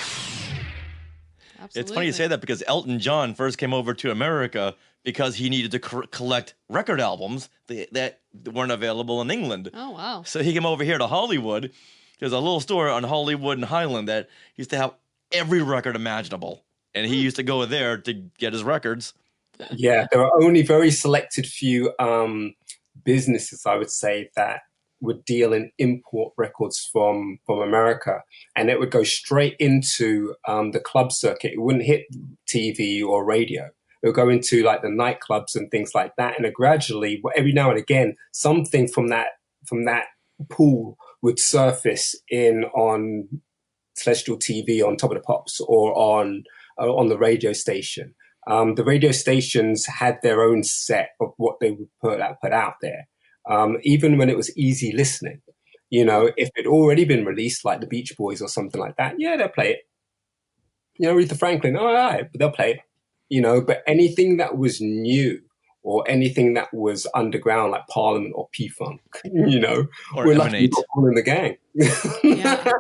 It's funny you say that because Elton John first came over to America because he needed to collect record albums that weren't available in England. Oh, wow. So he came over here to Hollywood. There's a little store on Hollywood and Highland that used to have every record imaginable. And he used to go there to get his records. Yeah, there are only very selected few businesses, I would say, that would deal in import records from America, and it would go straight into the club circuit. It wouldn't hit TV or radio. It would go into like the nightclubs and things like that, and gradually, every now and again, something from that pool would surface in on Celestial TV on Top of the Pops or on the radio station. The radio stations had their own set of what they would put out there. Even when it was easy listening, if it already been released, like the Beach Boys or something like that, yeah, they'll play it. Aretha Franklin, all right, but they'll play it. But anything that was new or anything that was underground, like Parliament or P-Funk, or we're lucky we got all in the gang. Yeah.